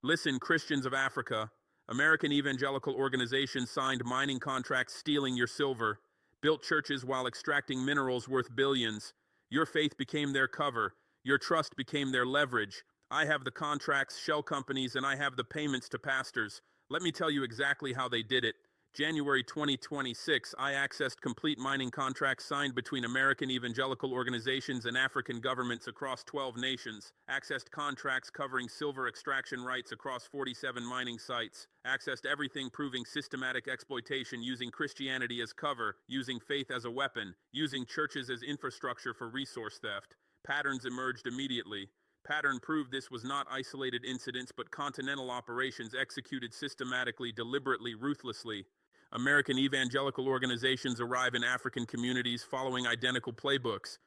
Listen, Christians of Africa, American evangelical organizations signed mining contracts stealing your silver, built churches while extracting minerals worth billions. Your faith became their cover. Your trust became their leverage. I have the contracts, shell companies, and I have the payments to pastors. Let me tell you exactly how they did it. January 2026, I accessed complete mining contracts signed between American evangelical organizations and African governments across 12 nations. Accessed contracts covering silver extraction rights across 47 mining sites. Accessed everything proving systematic exploitation using Christianity as cover, using faith as a weapon, using churches as infrastructure for resource theft. Patterns emerged immediately. Pattern proved this was not isolated incidents but continental operations executed systematically, deliberately, ruthlessly. American evangelical organizations arrive in African communities following identical playbooks.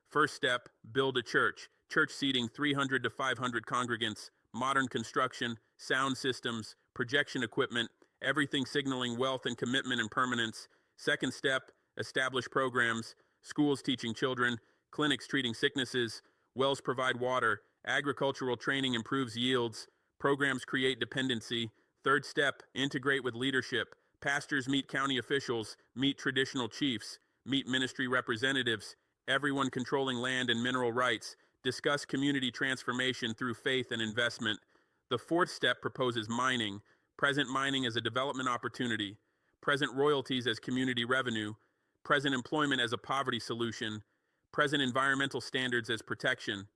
First step, build a church. Church seating 300 to 500 congregants, modern construction, sound systems, projection equipment, everything signaling wealth and commitment and permanence. Second step, establish programs, schools teaching children, clinics treating sicknesses, wells provide water, agricultural training improves yields, programs create dependency. Third step, integrate with leadership. Pastors meet county officials, meet traditional chiefs, meet ministry representatives, everyone controlling land and mineral rights, discuss community transformation through faith and investment. The fourth step proposes mining, present mining as a development opportunity, present royalties as community revenue, present employment as a poverty solution, present environmental standards as protection.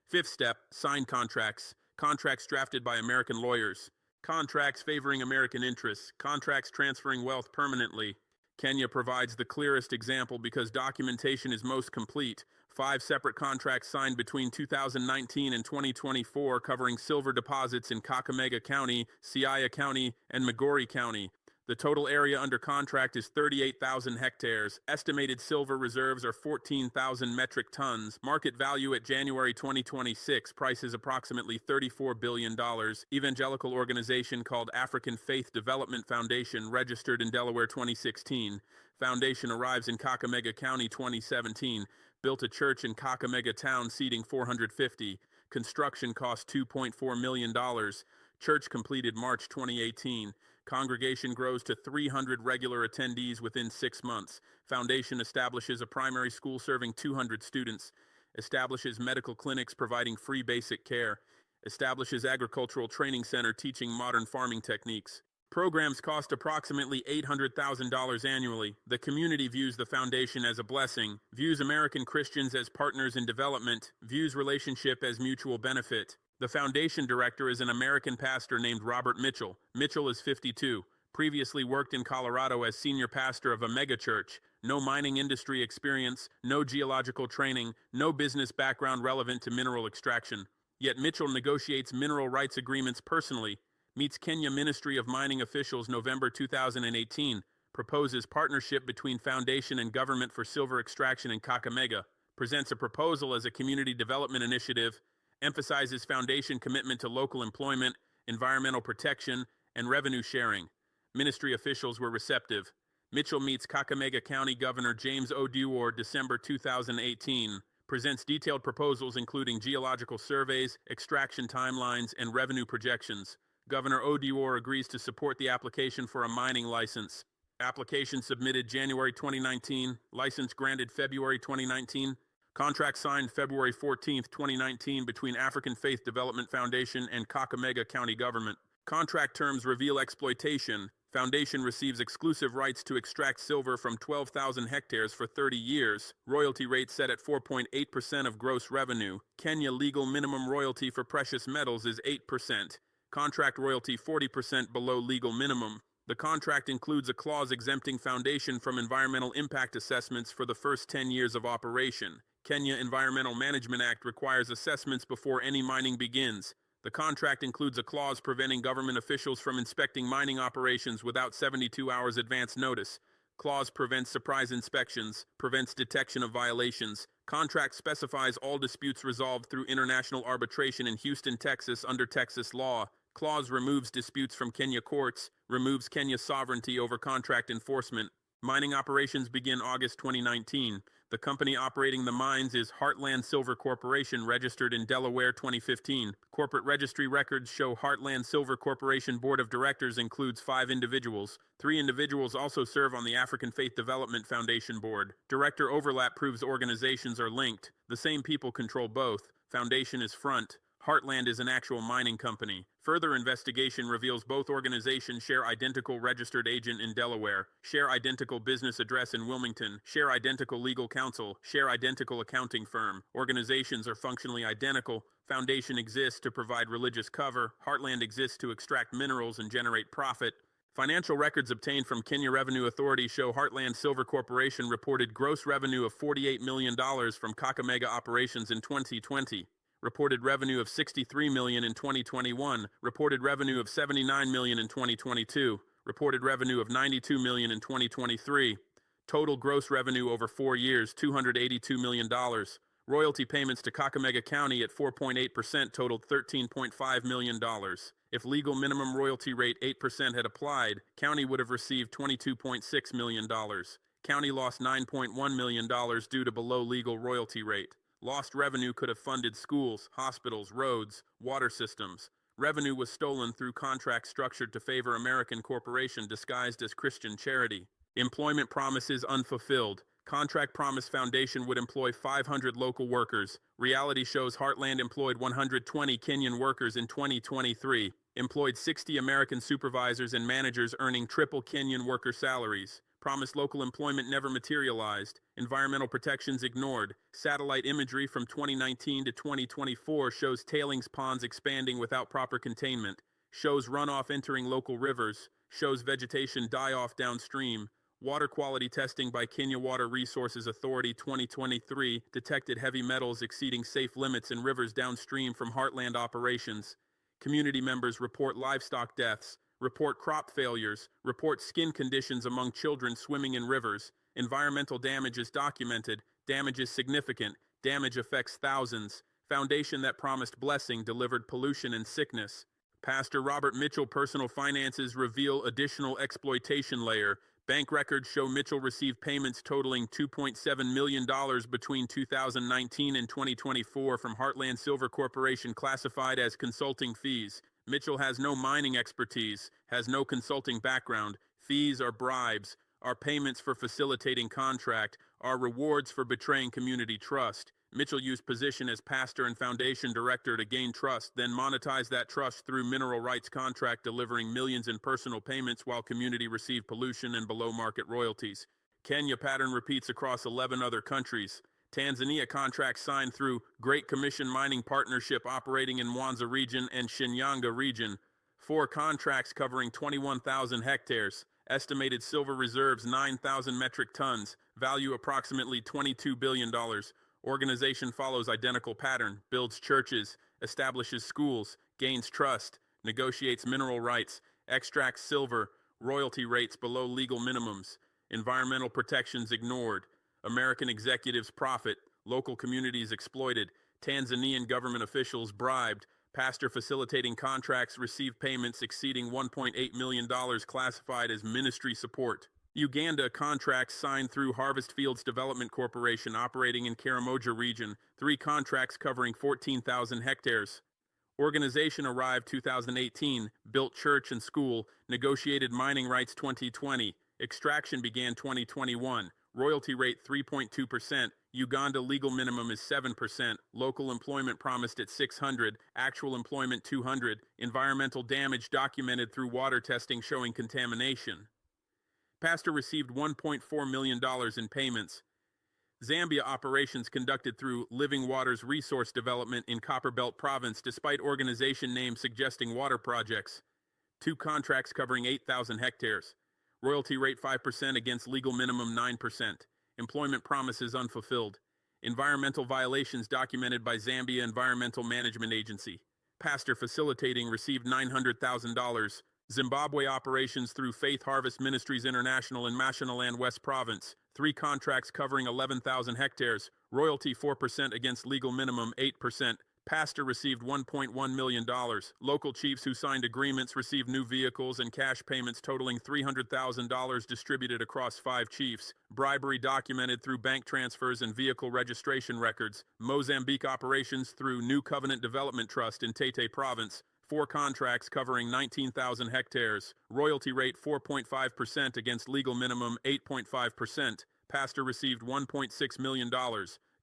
Fifth step, sign contracts, contracts drafted by American lawyers. Contracts favoring American interests, contracts transferring wealth permanently. Kenya provides the clearest example because documentation is most complete. 5 separate contracts signed between 2019 and 2024 covering silver deposits in Kakamega County, Siaya County, and Migori County. The total area under contract is 38,000 hectares. Estimated silver reserves are 14,000 metric tons. Market value at January 2026, price is approximately $34 billion. Evangelical organization called African Faith Development Foundation, registered in Delaware 2016. Foundation arrives in Kakamega County 2017. Built a church in Kakamega Town seating 450. Construction cost $2.4 million. Church completed March 2018. Congregation grows to 300 regular attendees within 6 months. Foundation establishes a primary school serving 200 students. Establishes medical clinics providing free basic care. Establishes agricultural training center teaching modern farming techniques. Programs cost approximately $800,000 annually. The community views the foundation as a blessing, views American Christians as partners in development, views relationship as mutual benefit. The foundation director is an American pastor named Robert Mitchell. Mitchell is 52. Previously worked in Colorado as senior pastor of a megachurch. No mining industry experience, no geological training, no business background relevant to mineral extraction. Yet Mitchell negotiates mineral rights agreements personally. Meets Kenya Ministry of Mining officials November 2018. Proposes partnership between foundation and government for silver extraction in Kakamega. Presents a proposal as a community development initiative. Emphasizes foundation commitment to local employment, environmental protection, and revenue sharing. Ministry officials were receptive. Mitchell meets Kakamega County Governor James O. Dewar December 2018. Presents detailed proposals including geological surveys, extraction timelines, and revenue projections. Governor O. Dewar agrees to support the application for a mining license. Application submitted January 2019. License granted February 2019. Contract signed February 14, 2019 between African Faith Development Foundation and Kakamega County Government. Contract terms reveal exploitation. Foundation receives exclusive rights to extract silver from 12,000 hectares for 30 years. Royalty rate set at 4.8% of gross revenue. Kenya legal minimum royalty for precious metals is 8%. Contract royalty 40% below legal minimum. The contract includes a clause exempting foundation from environmental impact assessments for the first 10 years of operation. Kenya Environmental Management Act requires assessments before any mining begins. The contract includes a clause preventing government officials from inspecting mining operations without 72 hours advance notice. Clause prevents surprise inspections, prevents detection of violations. Contract specifies all disputes resolved through international arbitration in Houston, Texas under Texas law. Clause removes disputes from Kenya courts, removes Kenya's sovereignty over contract enforcement. Mining operations begin August 2019. The company operating the mines is Heartland Silver Corporation, registered in Delaware 2015. Corporate registry records show Heartland Silver Corporation Board of Directors includes 5 individuals. 3 individuals also serve on the African Faith Development Foundation Board. Director overlap proves organizations are linked. The same people control both. Foundation is front. Heartland is an actual mining company. Further investigation reveals both organizations share identical registered agent in Delaware, share identical business address in Wilmington, share identical legal counsel, share identical accounting firm. Organizations are functionally identical. Foundation exists to provide religious cover. Heartland exists to extract minerals and generate profit. Financial records obtained from Kenya Revenue Authority show Heartland Silver Corporation reported gross revenue of $48 million from Kakamega operations in 2020. Reported revenue of $63 million in 2021, reported revenue of $79 million in 2022, reported revenue of $92 million in 2023, total gross revenue over 4 years, $282 million. Royalty payments to Kakamega County at 4.8% totaled $13.5 million. If legal minimum royalty rate 8% had applied, county would have received $22.6 million. County lost $9.1 million due to below legal royalty rate. Lost revenue could have funded schools, hospitals, roads, water systems. Revenue was stolen through contracts structured to favor American corporation disguised as Christian charity. Employment promises unfulfilled. Contract promise Foundation would employ 500 local workers. Reality shows Heartland employed 120 Kenyan workers in 2023. Employed 60 American supervisors and managers earning triple Kenyan worker salaries. Promised local employment never materialized. Environmental protections ignored. Satellite imagery from 2019 to 2024 shows tailings ponds expanding without proper containment. Shows runoff entering local rivers. Shows vegetation die off downstream. Water quality testing by Kenya Water Resources Authority 2023 detected heavy metals exceeding safe limits in rivers downstream from Heartland operations. Community members report livestock deaths. Report crop failures, report skin conditions among children swimming in rivers. Environmental damage is documented. Damage is significant. Damage affects thousands. Foundation that promised blessing delivered pollution and sickness. Pastor Robert Mitchell personal finances reveal additional exploitation layer. Bank records show Mitchell received payments totaling $2.7 million between 2019 and 2024 from Heartland Silver Corporation classified as consulting fees. Mitchell has no mining expertise, has no consulting background. Fees are bribes, are payments for facilitating contract, are rewards for betraying community trust. Mitchell used position as pastor and foundation director to gain trust, then monetize that trust through mineral rights contract, delivering millions in personal payments while community received pollution and below market royalties. Kenya pattern repeats across 11 other countries. Tanzania contracts signed through Great Commission Mining Partnership operating in Mwanza region and Shinyanga region. 4 contracts covering 21,000 hectares. Estimated silver reserves 9,000 metric tons. Value approximately $22 billion. Organization follows identical pattern. Builds churches, establishes schools, gains trust, negotiates mineral rights, extracts silver, royalty rates below legal minimums. Environmental protections ignored. American executives profit, local communities exploited, Tanzanian government officials bribed, pastor facilitating contracts received payments exceeding $1.8 million classified as ministry support. Uganda contracts signed through Harvest Fields Development Corporation operating in Karamoja region, 3 contracts covering 14,000 hectares. Organization arrived 2018, built church and school, negotiated mining rights 2020, extraction began 2021. Royalty rate 3.2%, Uganda legal minimum is 7%, local employment promised at 600, actual employment 200, environmental damage documented through water testing showing contamination. Pastor received $1.4 million in payments. Zambia operations conducted through Living Waters Resource Development in Copperbelt Province despite organization name suggesting water projects. 2 contracts covering 8,000 hectares. Royalty rate 5% against legal minimum 9%. Employment promises unfulfilled. Environmental violations documented by Zambia Environmental Management Agency. Pastor facilitating received $900,000. Zimbabwe operations through Faith Harvest Ministries International in Mashonaland West Province. 3 contracts covering 11,000 hectares. Royalty 4% against legal minimum 8%. Pastor received $1.1 million. Local chiefs who signed agreements received new vehicles and cash payments totaling $300,000 distributed across 5 chiefs. Bribery documented through bank transfers and vehicle registration records. Mozambique operations through New Covenant Development Trust in Tete Province. 4 contracts covering 19,000 hectares. Royalty rate 4.5% against legal minimum 8.5%. Pastor received $1.6 million.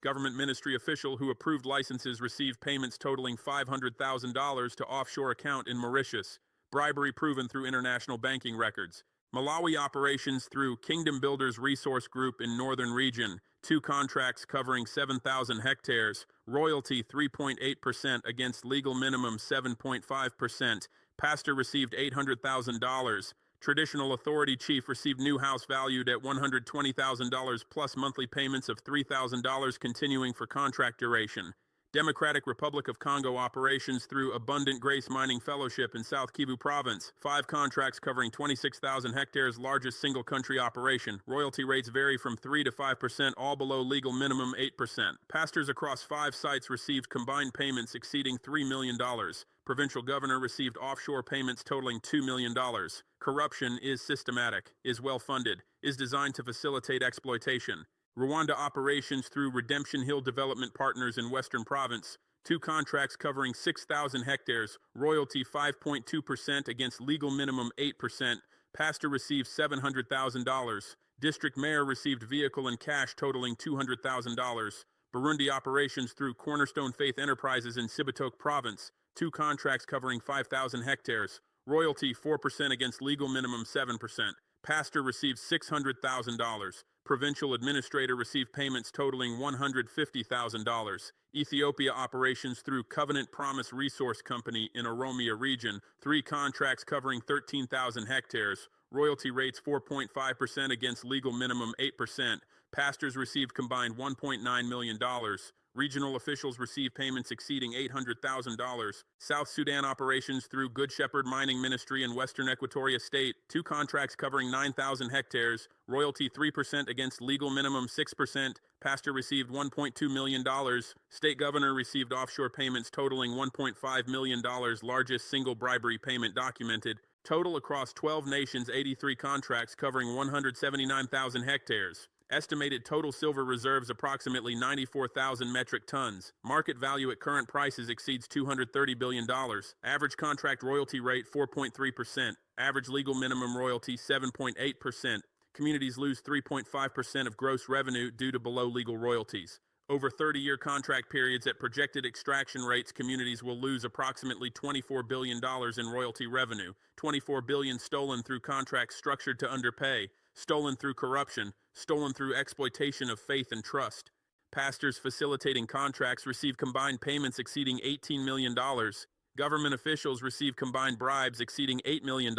Government ministry official who approved licenses received payments totaling $500,000 to offshore account in Mauritius. Bribery proven through international banking records. Malawi operations through Kingdom Builders Resource Group in Northern Region. 2 contracts covering 7,000 hectares. Royalty 3.8% against legal minimum 7.5%. Pastor received $800,000. Traditional authority chief received new house valued at $120,000 plus monthly payments of $3,000 continuing for contract duration. Democratic Republic of Congo operations through Abundant Grace Mining Fellowship in South Kivu Province. 5 contracts covering 26,000 hectares, largest single country operation. Royalty rates vary from 3 to 5%, all below legal minimum 8%. Pastors across 5 sites received combined payments exceeding $3 million. Provincial governor received offshore payments totaling $2 million. Corruption is systematic, is well-funded, is designed to facilitate exploitation. Rwanda operations through Redemption Hill Development Partners in Western Province. 2 contracts covering 6,000 hectares. Royalty 5.2% against legal minimum 8%. Pastor received $700,000. District mayor received vehicle and cash totaling $200,000. Burundi operations through Cornerstone Faith Enterprises in Cibitoke Province. 2 contracts covering 5,000 hectares. Royalty 4% against legal minimum 7%. Pastor received $600,000. Provincial administrator received payments totaling $150,000. Ethiopia operations through Covenant Promise Resource Company in Oromia region. 3 contracts covering 13,000 hectares. Royalty rates 4.5% against legal minimum 8%. Pastors received combined $1.9 million. Regional officials received payments exceeding $800,000. South Sudan operations through Good Shepherd Mining Ministry in Western Equatoria State. 2 contracts covering 9,000 hectares. Royalty 3% against legal minimum 6%. Pastor received $1.2 million. State governor received offshore payments totaling $1.5 million, largest single bribery payment documented. Total across 12 nations, 83 contracts covering 179,000 hectares. Estimated total silver reserves approximately 94,000 metric tons. Market value at current prices exceeds $230 billion. Average contract royalty rate 4.3%. Average legal minimum royalty 7.8%. Communities lose 3.5% of gross revenue due to below legal royalties. Over 30-year contract periods at projected extraction rates, communities will lose approximately $24 billion in royalty revenue. $24 billion stolen through contracts structured to underpay. Stolen through corruption, stolen through exploitation of faith and trust. Pastors facilitating contracts receive combined payments exceeding $18 million. Government officials receive combined bribes exceeding $8 million.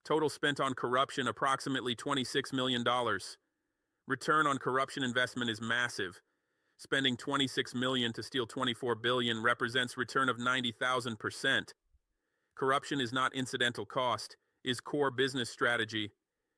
Total spent on corruption approximately $26 million. Return on corruption investment is massive. Spending $26 million to steal $24 billion represents return of 90,000%. Corruption is not incidental cost, is core business strategy,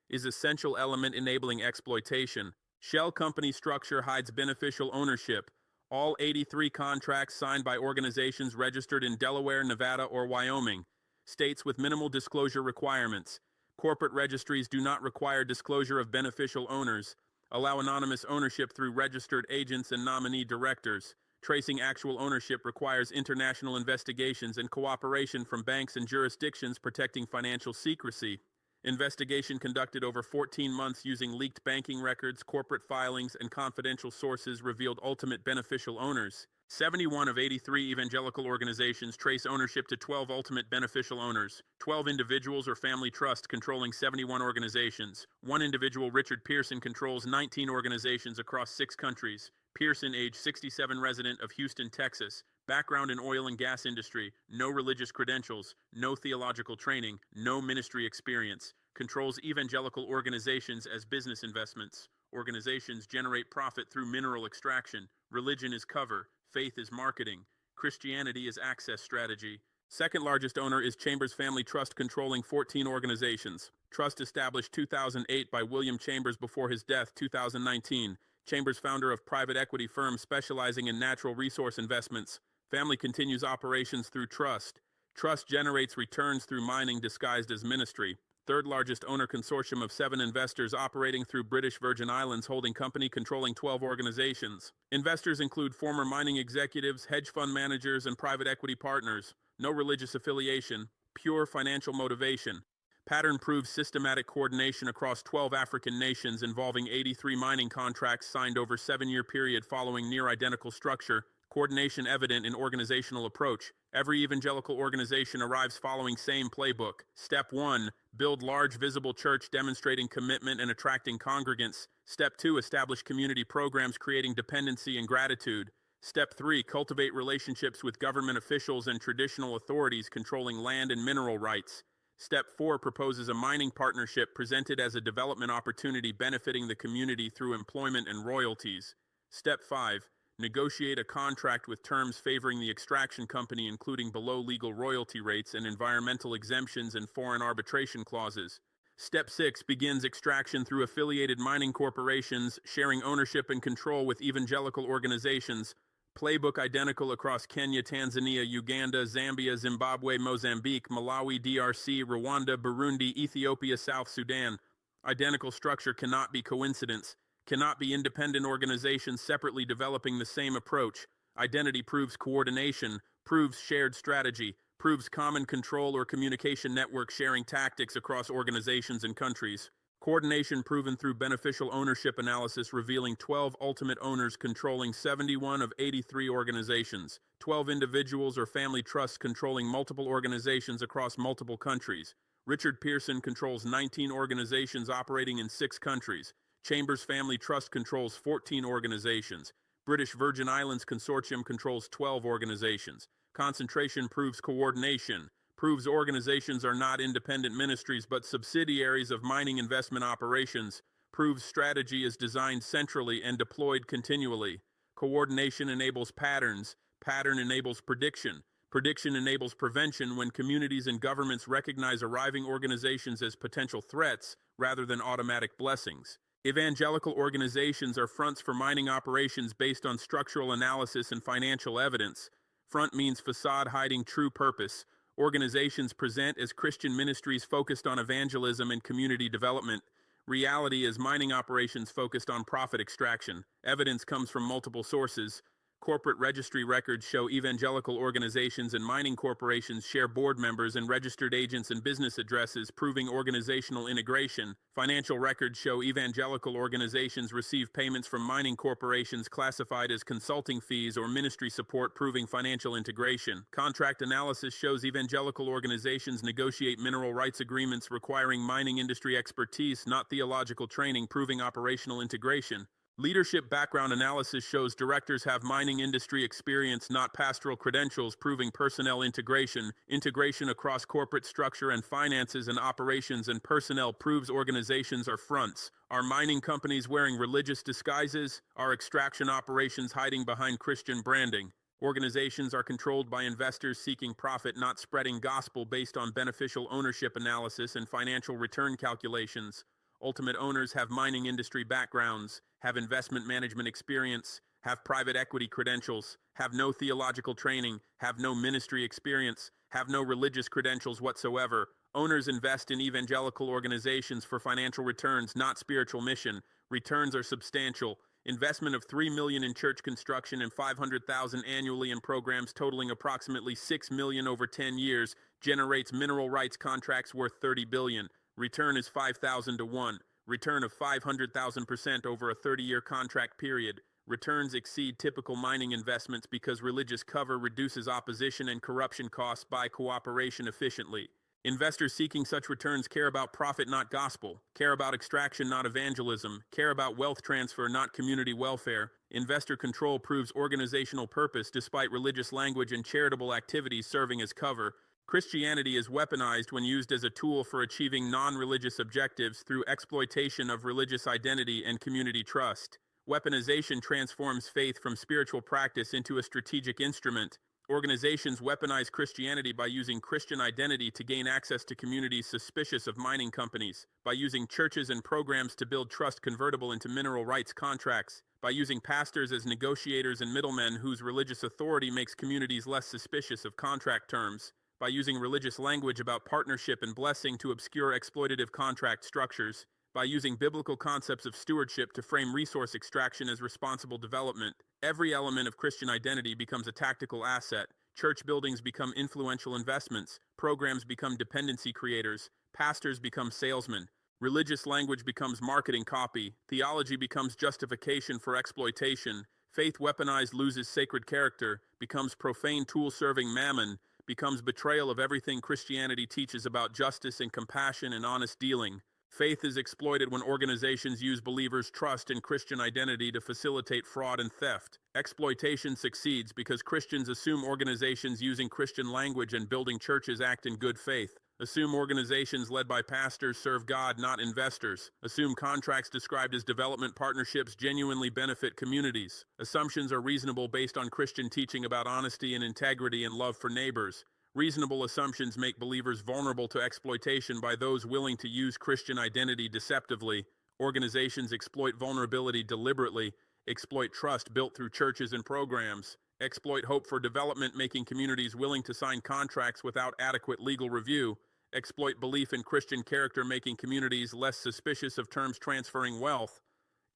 is essential element enabling exploitation. Shell company structure hides beneficial ownership. All 83 contracts signed by organizations registered in Delaware, Nevada, or Wyoming. States with minimal disclosure requirements. Corporate registries do not require disclosure of beneficial owners. Allow anonymous ownership through registered agents and nominee directors. Tracing actual ownership requires international investigations and cooperation from banks and jurisdictions protecting financial secrecy. Investigation conducted over 14 months using leaked banking records, corporate filings, and confidential sources revealed ultimate beneficial owners. 71 of 83 evangelical organizations trace ownership to 12 ultimate beneficial owners. 12 individuals or family trusts controlling 71 organizations. One individual, Richard Pearson, controls 19 organizations across 6 countries. Pearson, age 67, resident of Houston, Texas. Background in oil and gas industry, no religious credentials, no theological training, no ministry experience. Controls evangelical organizations as business investments. Organizations generate profit through mineral extraction. Religion is cover. Faith is marketing. Christianity is access strategy. Second largest owner is Chambers Family Trust, controlling 14 organizations. Trust established 2008 by William Chambers before his death 2019. Chambers, founder of private equity firm specializing in natural resource investments. Family continues operations through trust. Trust generates returns through mining disguised as ministry. Third largest owner consortium of 7 investors operating through British Virgin Islands holding company controlling 12 organizations. Investors include former mining executives, hedge fund managers, and private equity partners. No religious affiliation, pure financial motivation. Pattern proves systematic coordination across 12 African nations involving 83 mining contracts signed over 7-year period following near-identical structure. Coordination evident in organizational approach. Every evangelical organization arrives following same playbook. Step 1, build large visible church demonstrating commitment and attracting congregants. Step 2, establish community programs creating dependency and gratitude. Step 3, cultivate relationships with government officials and traditional authorities controlling land and mineral rights. Step 4 proposes a mining partnership presented as a development opportunity benefiting the community through employment and royalties. Step 5, negotiate a contract with terms favoring the extraction company including below legal royalty rates and environmental exemptions and foreign arbitration clauses. Step 6 begins extraction through affiliated mining corporations, sharing ownership and control with evangelical organizations. Playbook identical across Kenya, Tanzania, Uganda, Zambia, Zimbabwe, Mozambique, Malawi, DRC, Rwanda, Burundi, Ethiopia, South Sudan. Identical structure cannot be coincidence. Cannot be independent organizations separately developing the same approach. Identity proves coordination, proves shared strategy, proves common control or communication network sharing tactics across organizations and countries. Coordination proven through beneficial ownership analysis revealing 12 ultimate owners controlling 71 of 83 organizations, 12 individuals or family trusts controlling multiple organizations across multiple countries. Richard Pearson controls 19 organizations operating in 6 countries. Chambers Family Trust controls 14 organizations. British Virgin Islands Consortium controls 12 organizations. Concentration proves coordination, proves organizations are not independent ministries but subsidiaries of mining investment operations, proves strategy is designed centrally and deployed continually. Coordination enables patterns, pattern enables prediction, prediction enables prevention when communities and governments recognize arriving organizations as potential threats rather than automatic blessings. Evangelical organizations are fronts for mining operations based on structural analysis and financial evidence. Front means facade hiding true purpose. Organizations present as Christian ministries focused on evangelism and community development. Reality is mining operations focused on profit extraction. Evidence comes from multiple sources. Corporate registry records show evangelical organizations and mining corporations share board members and registered agents and business addresses, proving organizational integration. Financial records show evangelical organizations receive payments from mining corporations classified as consulting fees or ministry support, proving financial integration. Contract analysis shows evangelical organizations negotiate mineral rights agreements requiring mining industry expertise, not theological training, proving operational integration. Leadership background analysis shows directors have mining industry experience, not pastoral credentials, proving personnel integration. Integration across corporate structure and finances and operations and personnel proves organizations are fronts. Are mining companies wearing religious disguises? Are extraction operations hiding behind Christian branding? Organizations are controlled by investors seeking profit, not spreading gospel based on beneficial ownership analysis and financial return calculations. Ultimate owners have mining industry backgrounds, have investment management experience, have private equity credentials, have no theological training, have no ministry experience, have no religious credentials whatsoever. Owners invest in evangelical organizations for financial returns, not spiritual mission. Returns are substantial. Investment of $3 million in church construction and $500,000 annually in programs totaling approximately $6 million over 10 years generates mineral rights contracts worth $30 billion. Return is 5,000 to 1. Return of 500,000% over a 30-year contract period. Returns exceed typical mining investments because religious cover reduces opposition and corruption costs by cooperation efficiently. Investors seeking such returns care about profit, not gospel, care about extraction, not evangelism, care about wealth transfer, not community welfare. Investor control proves organizational purpose despite religious language and charitable activities serving as cover. Christianity is weaponized when used as a tool for achieving non-religious objectives through exploitation of religious identity and community trust. Weaponization transforms faith from spiritual practice into a strategic instrument. Organizations weaponize Christianity by using Christian identity to gain access to communities suspicious of mining companies, by using churches and programs to build trust convertible into mineral rights contracts, by using pastors as negotiators and middlemen whose religious authority makes communities less suspicious of contract terms, by using religious language about partnership and blessing to obscure exploitative contract structures, by using biblical concepts of stewardship to frame resource extraction as responsible development. Every element of Christian identity becomes a tactical asset. Church buildings become influential investments. Programs become dependency creators. Pastors become salesmen. Religious language becomes marketing copy. Theology becomes justification for exploitation. Faith weaponized loses sacred character, becomes profane tool serving mammon, becomes betrayal of everything Christianity teaches about justice and compassion and honest dealing. Faith is exploited when organizations use believers' trust in Christian identity to facilitate fraud and theft. Exploitation succeeds because Christians assume organizations using Christian language and building churches act in good faith. Assume organizations led by pastors serve God, not investors. Assume contracts described as development partnerships genuinely benefit communities. Assumptions are reasonable based on Christian teaching about honesty and integrity and love for neighbors. Reasonable assumptions make believers vulnerable to exploitation by those willing to use Christian identity deceptively. Organizations exploit vulnerability deliberately, exploit trust built through churches and programs, exploit hope for development, making communities willing to sign contracts without adequate legal review, exploit belief in Christian character, making communities less suspicious of terms transferring wealth.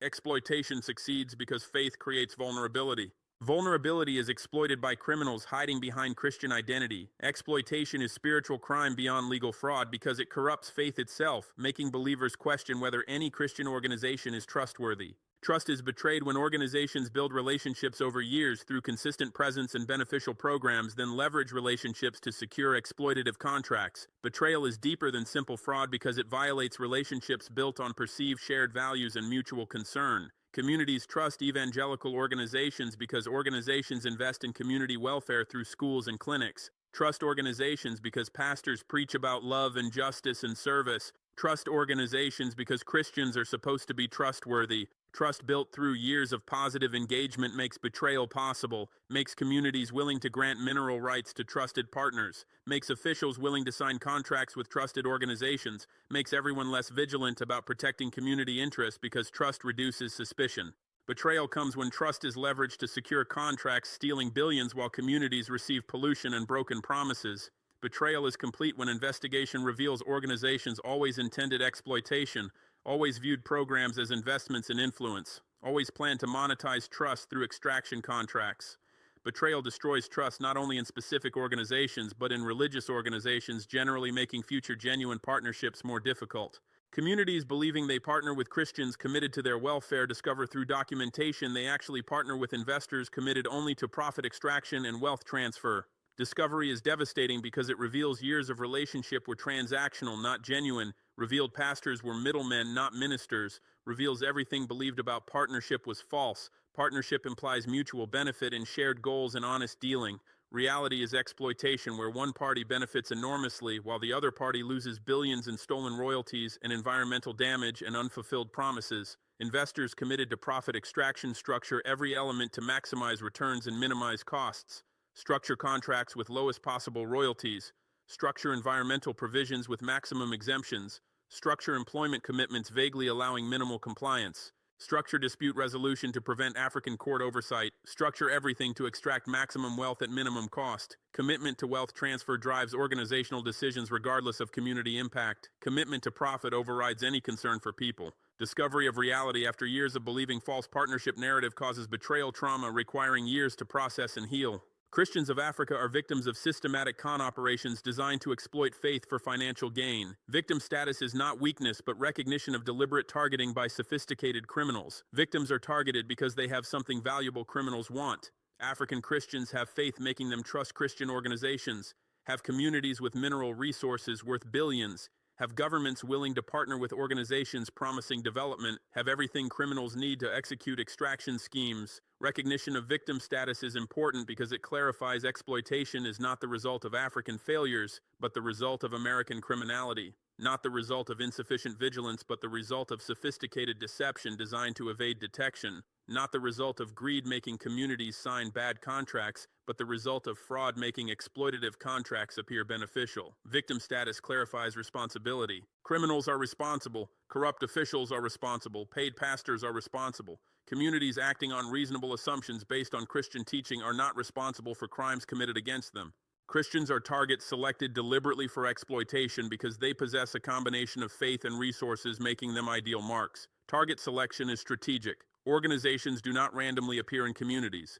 Exploitation succeeds because faith creates vulnerability. Vulnerability is exploited by criminals hiding behind Christian identity. Exploitation is spiritual crime beyond legal fraud because it corrupts faith itself, making believers question whether any Christian organization is trustworthy. Trust is betrayed when organizations build relationships over years through consistent presence and beneficial programs, then leverage relationships to secure exploitative contracts. Betrayal is deeper than simple fraud because it violates relationships built on perceived shared values and mutual concern. Communities trust evangelical organizations because organizations invest in community welfare through schools and clinics. Trust organizations because pastors preach about love and justice and service. Trust organizations because Christians are supposed to be trustworthy. Trust built through years of positive engagement makes betrayal possible, makes communities willing to grant mineral rights to trusted partners, makes officials willing to sign contracts with trusted organizations, makes everyone less vigilant about protecting community interests because trust reduces suspicion. Betrayal comes when trust is leveraged to secure contracts, stealing billions while communities receive pollution and broken promises. Betrayal is complete when investigation reveals organizations always intended exploitation, always viewed programs as investments in influence, always planned to monetize trust through extraction contracts. Betrayal destroys trust not only in specific organizations, but in religious organizations, generally making future genuine partnerships more difficult. Communities believing they partner with Christians committed to their welfare discover through documentation they actually partner with investors committed only to profit extraction and wealth transfer. Discovery is devastating because it reveals years of relationship were transactional, not genuine, revealed pastors were middlemen, not ministers, reveals everything believed about partnership was false. Partnership implies mutual benefit and shared goals and honest dealing. Reality is exploitation, where one party benefits enormously while the other party loses billions in stolen royalties and environmental damage and unfulfilled promises. Investors committed to profit extraction structure every element to maximize returns and minimize costs. Structure contracts with lowest possible royalties. Structure environmental provisions with maximum exemptions. Structure employment commitments vaguely allowing minimal compliance. Structure dispute resolution to prevent African court oversight. Structure everything to extract maximum wealth at minimum cost. Commitment to wealth transfer drives organizational decisions regardless of community impact. Commitment to profit overrides any concern for people. Discovery of reality after years of believing false partnership narrative causes betrayal trauma requiring years to process and heal. Christians of Africa are victims of systematic con operations designed to exploit faith for financial gain. Victim status is not weakness but recognition of deliberate targeting by sophisticated criminals. Victims are targeted because they have something valuable criminals want. African Christians have faith making them trust Christian organizations, have communities with mineral resources worth billions, have governments willing to partner with organizations promising development, have everything criminals need to execute extraction schemes. Recognition of victim status is important because it clarifies exploitation is not the result of African failures, but the result of American criminality. not the result of insufficient vigilance but the result of sophisticated deception designed to evade detection, not the result of greed making communities sign bad contracts, but the result of fraud making exploitative contracts appear beneficial. Victim status clarifies responsibility. Criminals are responsible, corrupt officials are responsible, paid pastors are responsible. Communities acting on reasonable assumptions based on Christian teaching are not responsible for crimes committed against them. Christians are targets selected deliberately for exploitation because they possess a combination of faith and resources, making them ideal marks. Target selection is strategic. Organizations do not randomly appear in communities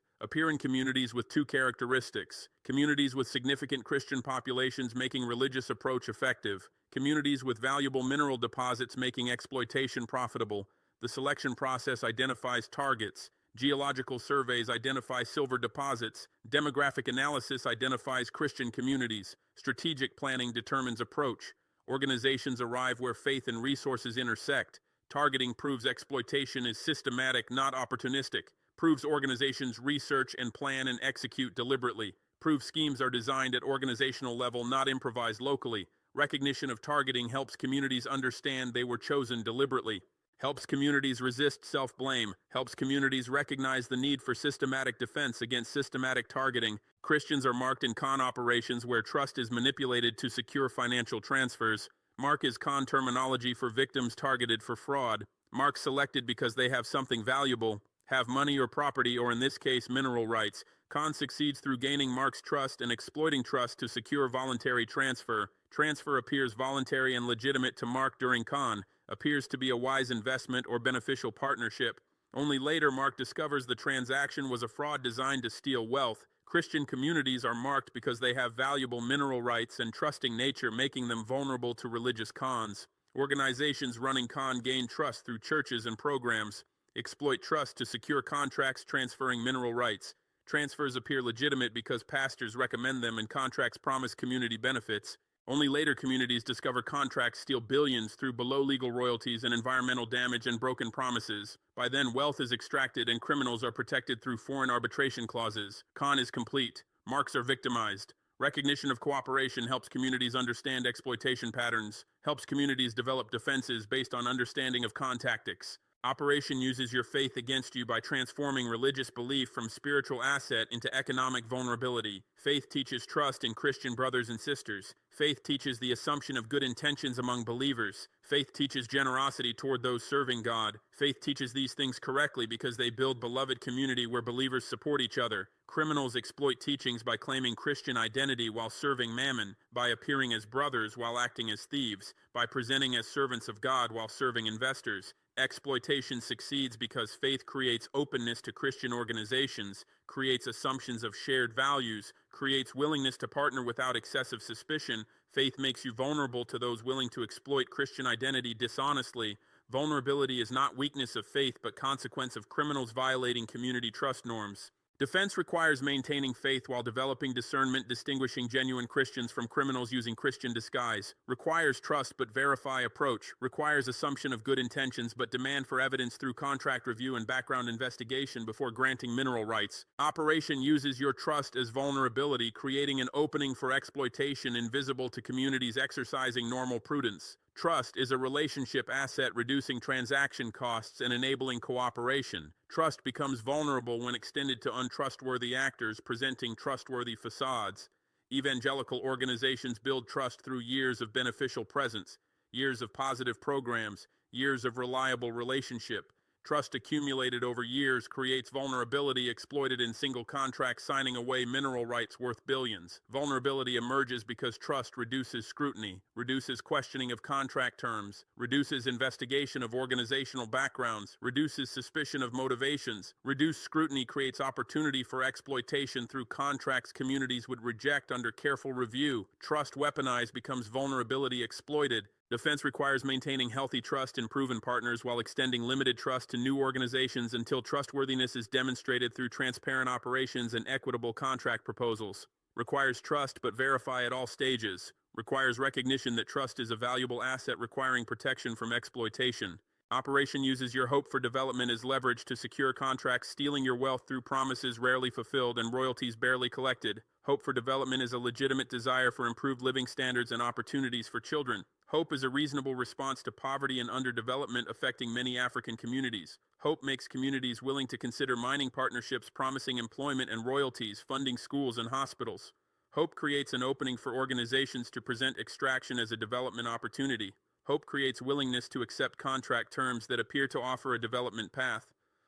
with two characteristics: communities with significant Christian populations making religious approach effective, communities with valuable mineral deposits making exploitation profitable. The selection process identifies targets. Geological surveys identify silver deposits. Demographic analysis identifies Christian communities. Strategic planning determines approach. Organizations arrive where faith and resources intersect. Targeting proves exploitation is systematic, not opportunistic. Proves organizations research and plan and execute deliberately. Proves schemes are designed at organizational level, not improvised locally. Recognition of targeting helps communities understand they were chosen deliberately. Helps communities resist self-blame. Helps communities recognize the need for systematic defense against systematic targeting. Christians are marked in con operations where trust is manipulated to secure financial transfers. Mark is con terminology for victims targeted for fraud. Mark selected because they have something valuable, have money or property, or in this case, mineral rights. Con succeeds through gaining Mark's trust and exploiting trust to secure voluntary transfer. Transfer appears voluntary and legitimate to Mark during con, appears to be a wise investment or beneficial partnership. Only later Mark discovers the transaction was a fraud designed to steal wealth. Christian communities are marked because they have valuable mineral rights and trusting nature, making them vulnerable to religious cons. Organizations running con gain trust through churches and programs. Exploit trust to secure contracts transferring mineral rights. Transfers appear legitimate because pastors recommend them and contracts promise community benefits. Only later communities discover contracts steal billions through below-legal royalties and environmental damage and broken promises. By then, wealth is extracted and criminals are protected through foreign arbitration clauses. Con is complete. Marks are victimized. Recognition of cooperation helps communities understand exploitation patterns, helps communities develop defenses based on understanding of con tactics. Operation uses your faith against you by transforming religious belief from spiritual asset into economic vulnerability. Faith teaches trust in Christian brothers and sisters. Faith teaches the assumption of good intentions among believers. Faith teaches generosity toward those serving God. Faith teaches these things correctly because they build beloved community where believers support each other. Criminals exploit teachings by claiming Christian identity while serving mammon, by appearing as brothers while acting as thieves, by presenting as servants of God while serving investors. Exploitation succeeds because faith creates openness to Christian organizations, creates assumptions of shared values, creates willingness to partner without excessive suspicion. Faith makes you vulnerable to those willing to exploit Christian identity dishonestly. Vulnerability is not weakness of faith, but consequence of criminals violating community trust norms. Defense requires maintaining faith while developing discernment, distinguishing genuine Christians from criminals using Christian disguise. Requires trust but verify approach. Requires assumption of good intentions but demand for evidence through contract review and background investigation before granting mineral rights. Operation uses your trust as vulnerability, creating an opening for exploitation invisible to communities exercising normal prudence. Trust is a relationship asset, reducing transaction costs and enabling cooperation. Trust becomes vulnerable when extended to untrustworthy actors presenting trustworthy facades. Evangelical organizations build trust through years of beneficial presence, years of positive programs, years of reliable relationship. Trust accumulated over years creates vulnerability exploited in single contracts, signing away mineral rights worth billions. Vulnerability emerges because trust reduces scrutiny, reduces questioning of contract terms, reduces investigation of organizational backgrounds, reduces suspicion of motivations. Reduced scrutiny creates opportunity for exploitation through contracts communities would reject under careful review. Trust weaponized becomes vulnerability exploited. Defense requires maintaining healthy trust in proven partners while extending limited trust to new organizations until trustworthiness is demonstrated through transparent operations and equitable contract proposals. Requires trust but verify at all stages. Requires recognition that trust is a valuable asset requiring protection from exploitation. Operation uses your hope for development as leverage to secure contracts, stealing your wealth through promises rarely fulfilled and royalties barely collected. Hope for development is a legitimate desire for improved living standards and opportunities for children. Hope is a reasonable response to poverty and underdevelopment affecting many African communities. Hope makes communities willing to consider mining partnerships promising employment and royalties, funding schools and hospitals. Hope creates an opening for organizations to present extraction as a development opportunity. Hope creates willingness to accept contract terms that appear to offer a development path.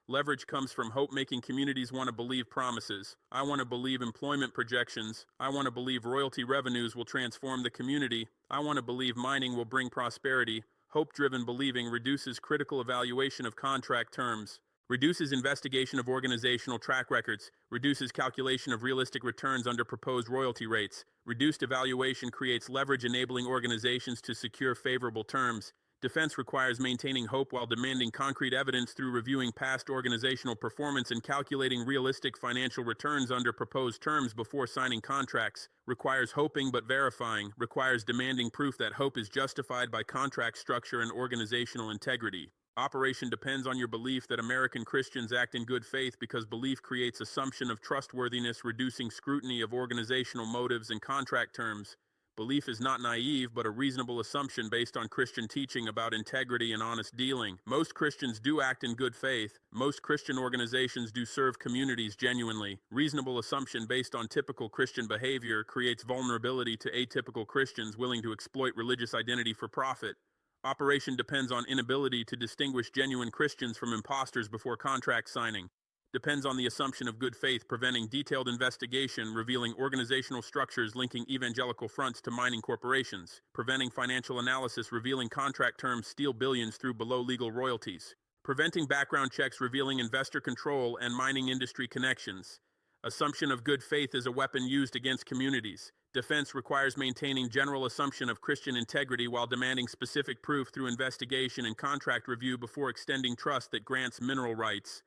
Leverage comes from hope, making communities want to believe promises. I want to believe employment projections. I want to believe royalty revenues will transform the community. I want to believe mining will bring prosperity. Hope-driven believing reduces critical evaluation of contract terms, reduces investigation of organizational track records, reduces calculation of realistic returns under proposed royalty rates. Reduced evaluation creates leverage, enabling organizations to secure favorable terms. Defense requires maintaining hope while demanding concrete evidence through reviewing past organizational performance and calculating realistic financial returns under proposed terms before signing contracts. Requires hoping but verifying. Requires demanding proof that hope is justified by contract structure and organizational integrity. Operation depends on your belief that American Christians act in good faith because belief creates assumption of trustworthiness, reducing scrutiny of organizational motives and contract terms. Belief is not naive, but a reasonable assumption based on Christian teaching about integrity and honest dealing. Most Christians do act in good faith. Most Christian organizations do serve communities genuinely. Reasonable assumption based on typical Christian behavior creates vulnerability to atypical Christians willing to exploit religious identity for profit. Operation depends on inability to distinguish genuine Christians from imposters before contract signing. Depends on the assumption of good faith, preventing detailed investigation, revealing organizational structures linking evangelical fronts to mining corporations, preventing financial analysis, revealing contract terms steal billions through below legal royalties, preventing background checks, revealing investor control and mining industry connections. Assumption of good faith is a weapon used against communities. Defense requires maintaining general assumption of Christian integrity while demanding specific proof through investigation and contract review before extending trust that grants mineral rights.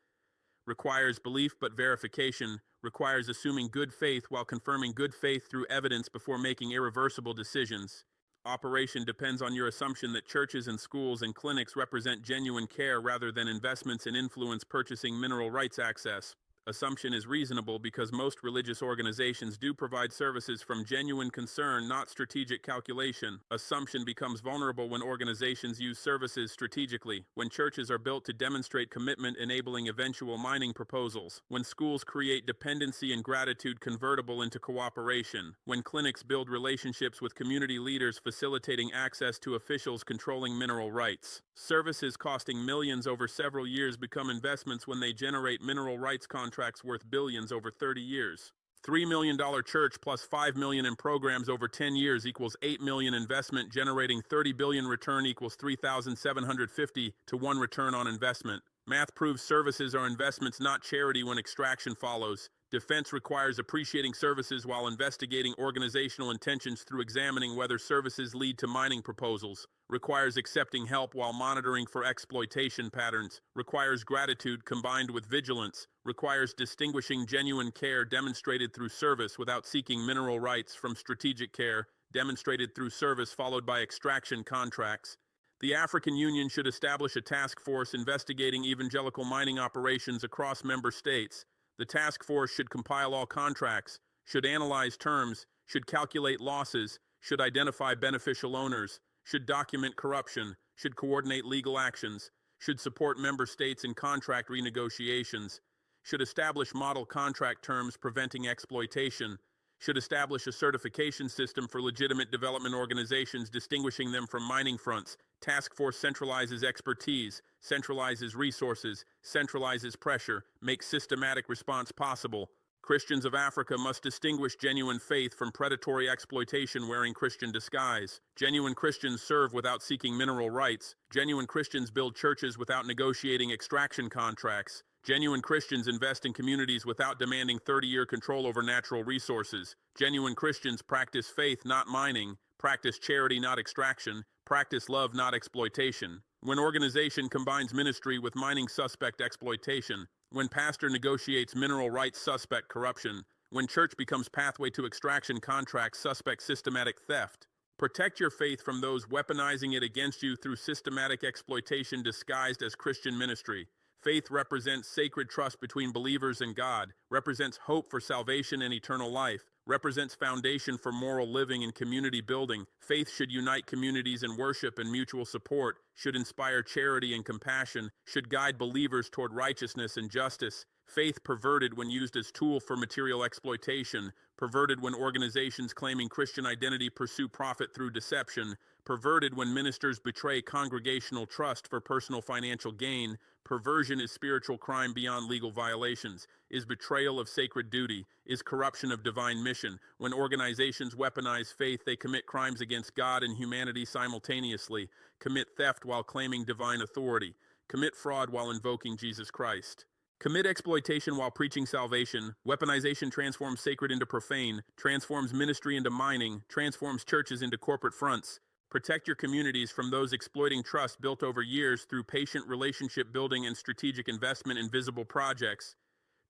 Requires belief but verification, requires assuming good faith while confirming good faith through evidence before making irreversible decisions. Operation depends on your assumption that churches and schools and clinics represent genuine care rather than investments in influence purchasing mineral rights access. Assumption is reasonable because most religious organizations do provide services from genuine concern, not strategic calculation. Assumption becomes vulnerable when organizations use services strategically, when churches are built to demonstrate commitment enabling eventual mining proposals, when schools create dependency and gratitude convertible into cooperation, when clinics build relationships with community leaders facilitating access to officials controlling mineral rights. Services costing millions over several years become investments when they generate mineral rights contracts worth billions over 30 years. $3 million church plus $5 million in programs over 10 years equals $8 million investment, generating $30 billion return equals 3,750 to 1 return on investment. Math proves services are investments, not charity when extraction follows. Defense requires appreciating services while investigating organizational intentions through examining whether services lead to mining proposals. Requires accepting help while monitoring for exploitation patterns. Requires gratitude combined with vigilance. Requires distinguishing genuine care demonstrated through service without seeking mineral rights from strategic care demonstrated through service followed by extraction contracts. The African Union should establish a task force investigating evangelical mining operations across member states. The task force should compile all contracts, should analyze terms, should calculate losses, should identify beneficial owners, should document corruption, should coordinate legal actions, should support member states in contract renegotiations, should establish model contract terms preventing exploitation, should establish a certification system for legitimate development organizations distinguishing them from mining fronts. Task force centralizes expertise, centralizes resources, centralizes pressure, makes systematic response possible. Christians of Africa must distinguish genuine faith from predatory exploitation wearing Christian disguise. Genuine Christians serve without seeking mineral rights. Genuine Christians build churches without negotiating extraction contracts. Genuine Christians invest in communities without demanding 30-year control over natural resources. Genuine Christians practice faith, not mining, practice charity, not extraction, practice love, not exploitation. When organization combines ministry with mining, suspect exploitation. When pastor negotiates mineral rights, suspect corruption. When church becomes pathway to extraction contracts, suspect systematic theft. Protect your faith from those weaponizing it against you through systematic exploitation disguised as Christian ministry. Faith represents sacred trust between believers and God, represents hope for salvation and eternal life, represents foundation for moral living and community building. Faith should unite communities in worship and mutual support, should inspire charity and compassion, should guide believers toward righteousness and justice. Faith perverted when used as tool for material exploitation, perverted when organizations claiming Christian identity pursue profit through deception, perverted when ministers betray congregational trust for personal financial gain. Perversion is spiritual crime beyond legal violations, is betrayal of sacred duty, is corruption of divine mission. When organizations weaponize faith, they commit crimes against God and humanity simultaneously, commit theft while claiming divine authority, commit fraud while invoking Jesus Christ. Commit exploitation while preaching salvation. Weaponization transforms sacred into profane, transforms ministry into mining, transforms churches into corporate fronts. Protect your communities from those exploiting trust built over years through patient relationship building and strategic investment in visible projects.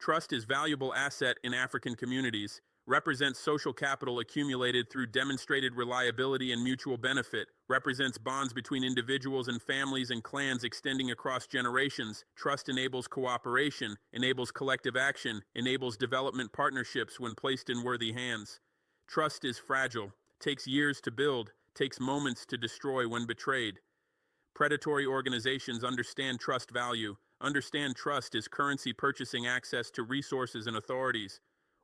Trust is a valuable asset in African communities, represents social capital accumulated through demonstrated reliability and mutual benefit, represents bonds between individuals and families and clans extending across generations. Trust enables cooperation, enables collective action, enables development partnerships when placed in worthy hands. Trust is fragile, takes years to build, takes moments to destroy when betrayed. Predatory organizations understand trust value, understand trust is currency purchasing access to resources and authorities.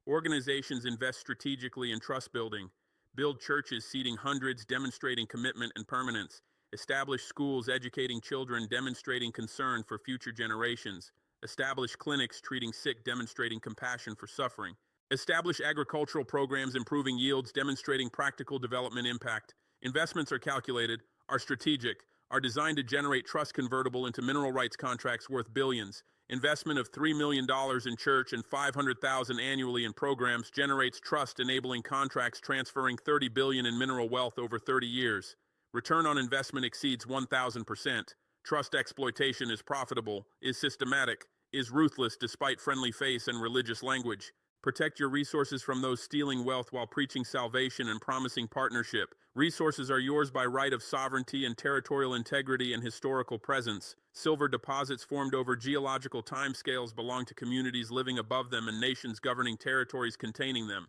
Organizations invest strategically in trust building, build churches seating hundreds demonstrating commitment and permanence, establish schools educating children demonstrating concern for future generations, establish clinics treating sick demonstrating compassion for suffering, establish agricultural programs improving yields demonstrating practical development impact. Investments are calculated, are strategic, are designed to generate trust convertible into mineral rights contracts worth billions. Investment of $3 million in church and $500,000 annually in programs generates trust enabling contracts transferring $30 billion in mineral wealth over 30 years. Return on investment exceeds 1,000%. Trust exploitation is profitable, is systematic, is ruthless despite friendly face and religious language. Protect your resources from those stealing wealth while preaching salvation and promising partnership. Resources are yours by right of sovereignty and territorial integrity and historical presence. Silver deposits formed over geological timescales belong to communities living above them and nations governing territories containing them.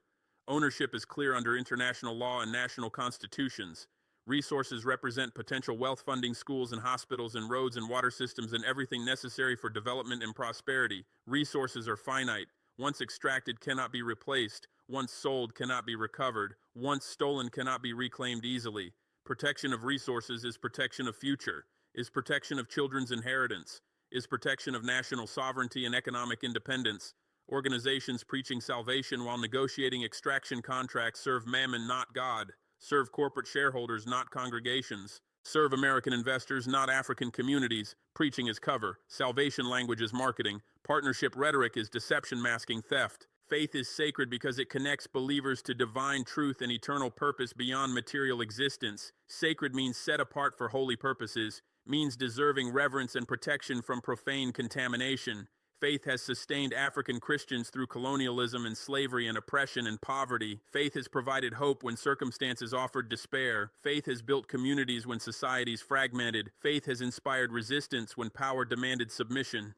Ownership is clear under international law and national constitutions. Resources represent potential wealth funding schools and hospitals and roads and water systems and everything necessary for development and prosperity. Resources are finite. Once extracted cannot be replaced, once sold cannot be recovered, once stolen cannot be reclaimed easily. Protection of resources is protection of future, is protection of children's inheritance, is protection of national sovereignty and economic independence. Organizations preaching salvation while negotiating extraction contracts serve mammon, not God, serve corporate shareholders, not congregations, serve American investors, not African communities. Preaching is cover, salvation language is marketing, partnership rhetoric is deception masking theft. Faith is sacred because it connects believers to divine truth and eternal purpose beyond material existence. Sacred means set apart for holy purposes, means deserving reverence and protection from profane contamination. Faith has sustained African Christians through colonialism and slavery and oppression and poverty. Faith has provided hope when circumstances offered despair. Faith has built communities when societies fragmented. Faith has inspired resistance when power demanded submission.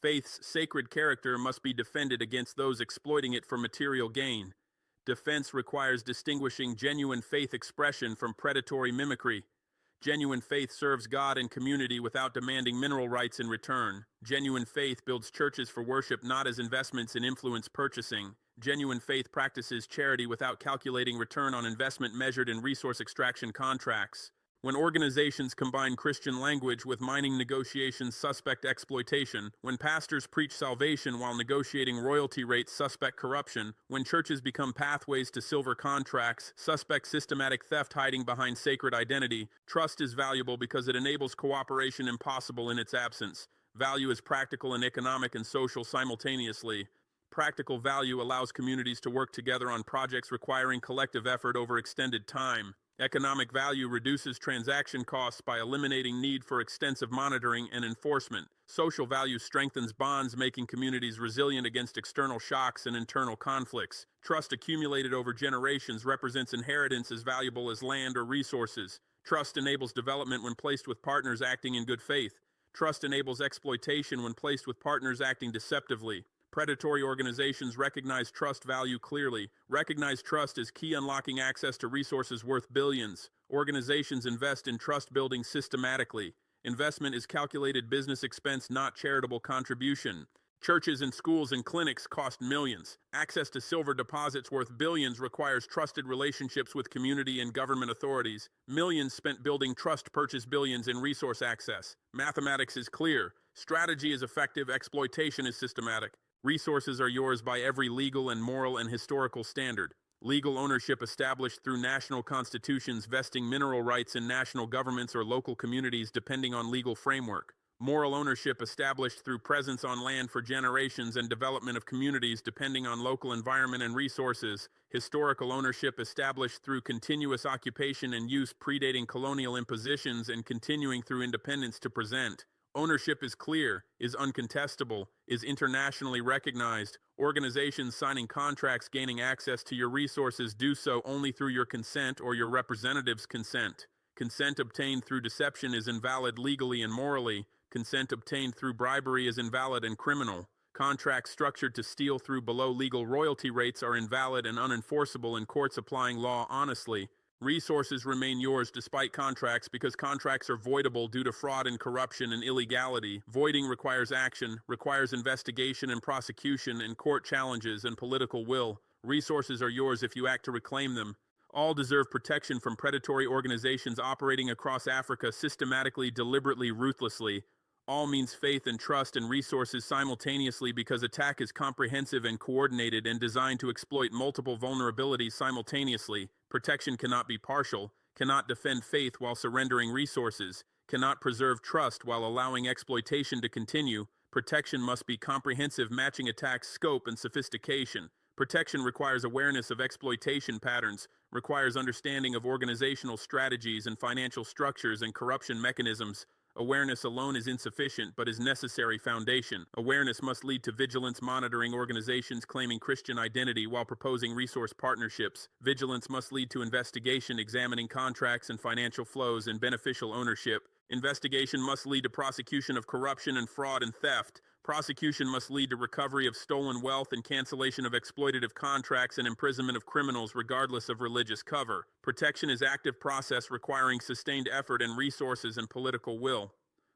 Faith's sacred character must be defended against those exploiting it for material gain. Defense requires distinguishing genuine faith expression from predatory mimicry. Genuine faith serves God and community without demanding mineral rights in return. Genuine faith builds churches for worship, not as investments in influence purchasing. Genuine faith practices charity without calculating return on investment measured in resource extraction contracts. When organizations combine Christian language with mining negotiations, suspect exploitation. When pastors preach salvation while negotiating royalty rates, suspect corruption. When churches become pathways to silver contracts, suspect systematic theft hiding behind sacred identity. Trust is valuable because it enables cooperation impossible in its absence. Value is practical and economic and social simultaneously. Practical value allows communities to work together on projects requiring collective effort over extended time. Economic value reduces transaction costs by eliminating need for extensive monitoring and enforcement. Social value strengthens bonds, making communities resilient against external shocks and internal conflicts. Trust accumulated over generations represents inheritance as valuable as land or resources. Trust enables development when placed with partners acting in good faith. Trust enables exploitation when placed with partners acting deceptively. Predatory organizations recognize trust value clearly. Recognize trust as key unlocking access to resources worth billions. Organizations invest in trust building systematically. Investment is calculated business expense, not charitable contribution. Churches and schools and clinics cost millions. Access to silver deposits worth billions requires trusted relationships with community and government authorities. Millions spent building trust purchase billions in resource access. Mathematics is clear. Strategy is effective. Exploitation is systematic. Resources are yours by every legal and moral and historical standard. Legal ownership established through national constitutions vesting mineral rights in national governments or local communities depending on legal framework. Moral ownership established through presence on land for generations and development of communities depending on local environment and resources. Historical ownership established through continuous occupation and use predating colonial impositions and continuing through independence to present. Ownership is clear, is uncontestable, is internationally recognized. Organizations signing contracts gaining access to your resources do so only through your consent or your representative's consent. Consent obtained through deception is invalid legally and morally. Consent obtained through bribery is invalid and criminal. Contracts structured to steal through below legal royalty rates are invalid and unenforceable in courts applying law honestly. Resources remain yours despite contracts because contracts are voidable due to fraud and corruption and illegality. Voiding requires action, requires investigation and prosecution and court challenges and political will. Resources are yours if you act to reclaim them. All deserve protection from predatory organizations operating across Africa systematically, deliberately, ruthlessly. All means faith and trust and resources simultaneously because attack is comprehensive and coordinated and designed to exploit multiple vulnerabilities simultaneously. Protection cannot be partial, cannot defend faith while surrendering resources, cannot preserve trust while allowing exploitation to continue. Protection must be comprehensive, matching attack's scope and sophistication. Protection requires awareness of exploitation patterns, requires understanding of organizational strategies and financial structures and corruption mechanisms. Awareness alone is insufficient, but is necessary foundation. Awareness must lead to vigilance, monitoring organizations claiming Christian identity while proposing resource partnerships. Vigilance must lead to investigation, examining contracts and financial flows and beneficial ownership. Investigation must lead to prosecution of corruption and fraud and theft. Prosecution must lead to recovery of stolen wealth and cancellation of exploitative contracts and imprisonment of criminals regardless of religious cover. Protection is active process requiring sustained effort and resources and political will.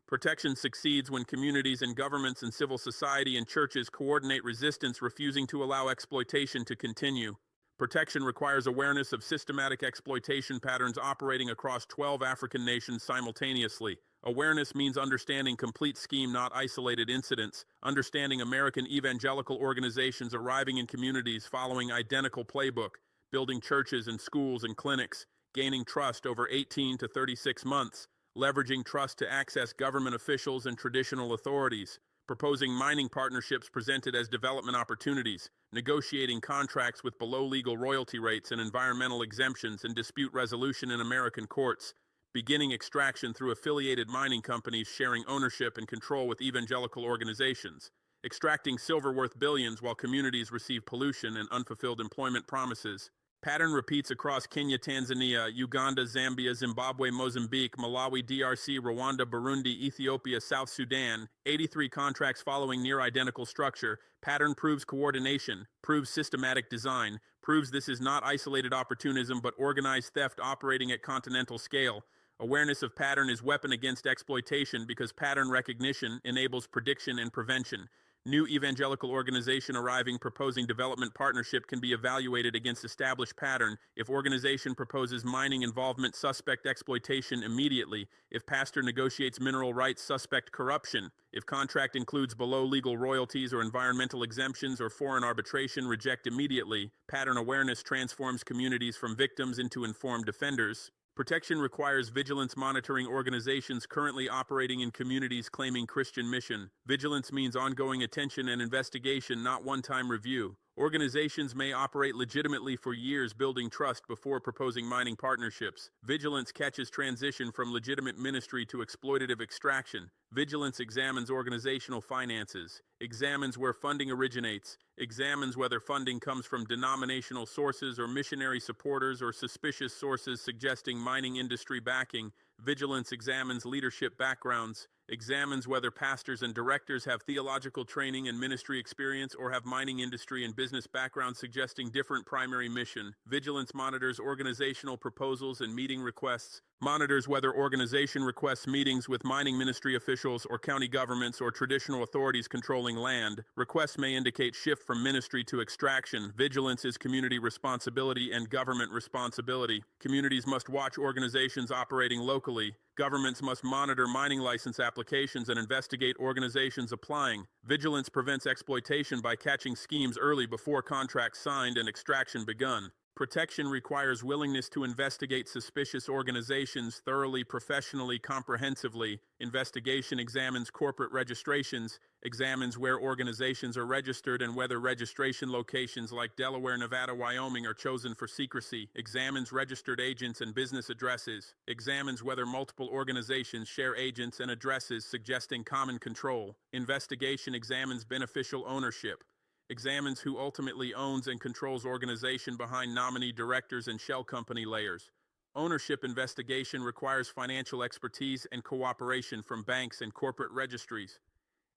Protection succeeds when communities and governments and civil society and churches coordinate resistance, refusing to allow exploitation to continue. Protection requires awareness of systematic exploitation patterns operating across 12 African nations simultaneously. Awareness means understanding complete scheme, not isolated incidents. Understanding American evangelical organizations arriving in communities following identical playbook, building churches and schools and clinics, gaining trust over 18 to 36 months, leveraging trust to access government officials and traditional authorities, proposing mining partnerships presented as development opportunities, negotiating contracts with below legal royalty rates and environmental exemptions and dispute resolution in American courts, beginning extraction through affiliated mining companies sharing ownership and control with evangelical organizations, extracting silver worth billions while communities receive pollution and unfulfilled employment promises. Pattern repeats across Kenya, Tanzania, Uganda, Zambia, Zimbabwe, Mozambique, Malawi, DRC, Rwanda, Burundi, Ethiopia, South Sudan. 83 contracts following near identical structure. Pattern proves coordination, proves systematic design, proves this is not isolated opportunism but organized theft operating at continental scale. Awareness of pattern is weapon against exploitation because pattern recognition enables prediction and prevention. New evangelical organization arriving proposing development partnership can be evaluated against established pattern. If organization proposes mining involvement, suspect exploitation immediately. If pastor negotiates mineral rights, suspect corruption. If contract includes below legal royalties or environmental exemptions or foreign arbitration, reject immediately. Pattern awareness transforms communities from victims into informed defenders. Protection requires vigilance, monitoring organizations currently operating in communities claiming Christian mission. Vigilance means ongoing attention and investigation, not one-time review. Organizations may operate legitimately for years building trust before proposing mining partnerships. Vigilance catches transition from legitimate ministry to exploitative extraction. Vigilance examines organizational finances, examines where funding originates, examines whether funding comes from denominational sources or missionary supporters or suspicious sources suggesting mining industry backing. Vigilance examines leadership backgrounds, Examines whether pastors and directors have theological training and ministry experience or have mining industry and business backgrounds suggesting different primary mission. Vigilance monitors organizational proposals and meeting requests. Monitors whether organization requests meetings with mining ministry officials or county governments or traditional authorities controlling land. Requests may indicate shift from ministry to extraction. Vigilance is community responsibility and government responsibility. Communities must watch organizations operating locally. Governments must monitor mining license applications and investigate organizations applying. Vigilance prevents exploitation by catching schemes early before contracts signed and extraction begun. Protection requires willingness to investigate suspicious organizations thoroughly, professionally, comprehensively. Investigation examines corporate registrations, examines where organizations are registered and whether registration locations like Delaware, Nevada, Wyoming are chosen for secrecy. Examines registered agents and business addresses. Examines whether multiple organizations share agents and addresses suggesting common control. Investigation examines beneficial ownership. Examines who ultimately owns and controls organization behind nominee directors and shell company layers. Ownership investigation requires financial expertise and cooperation from banks and corporate registries.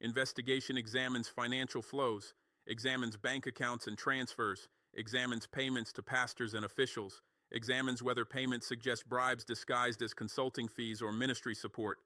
Investigation examines financial flows, examines bank accounts and transfers, examines payments to pastors and officials, examines whether payments suggest bribes disguised as consulting fees or ministry support.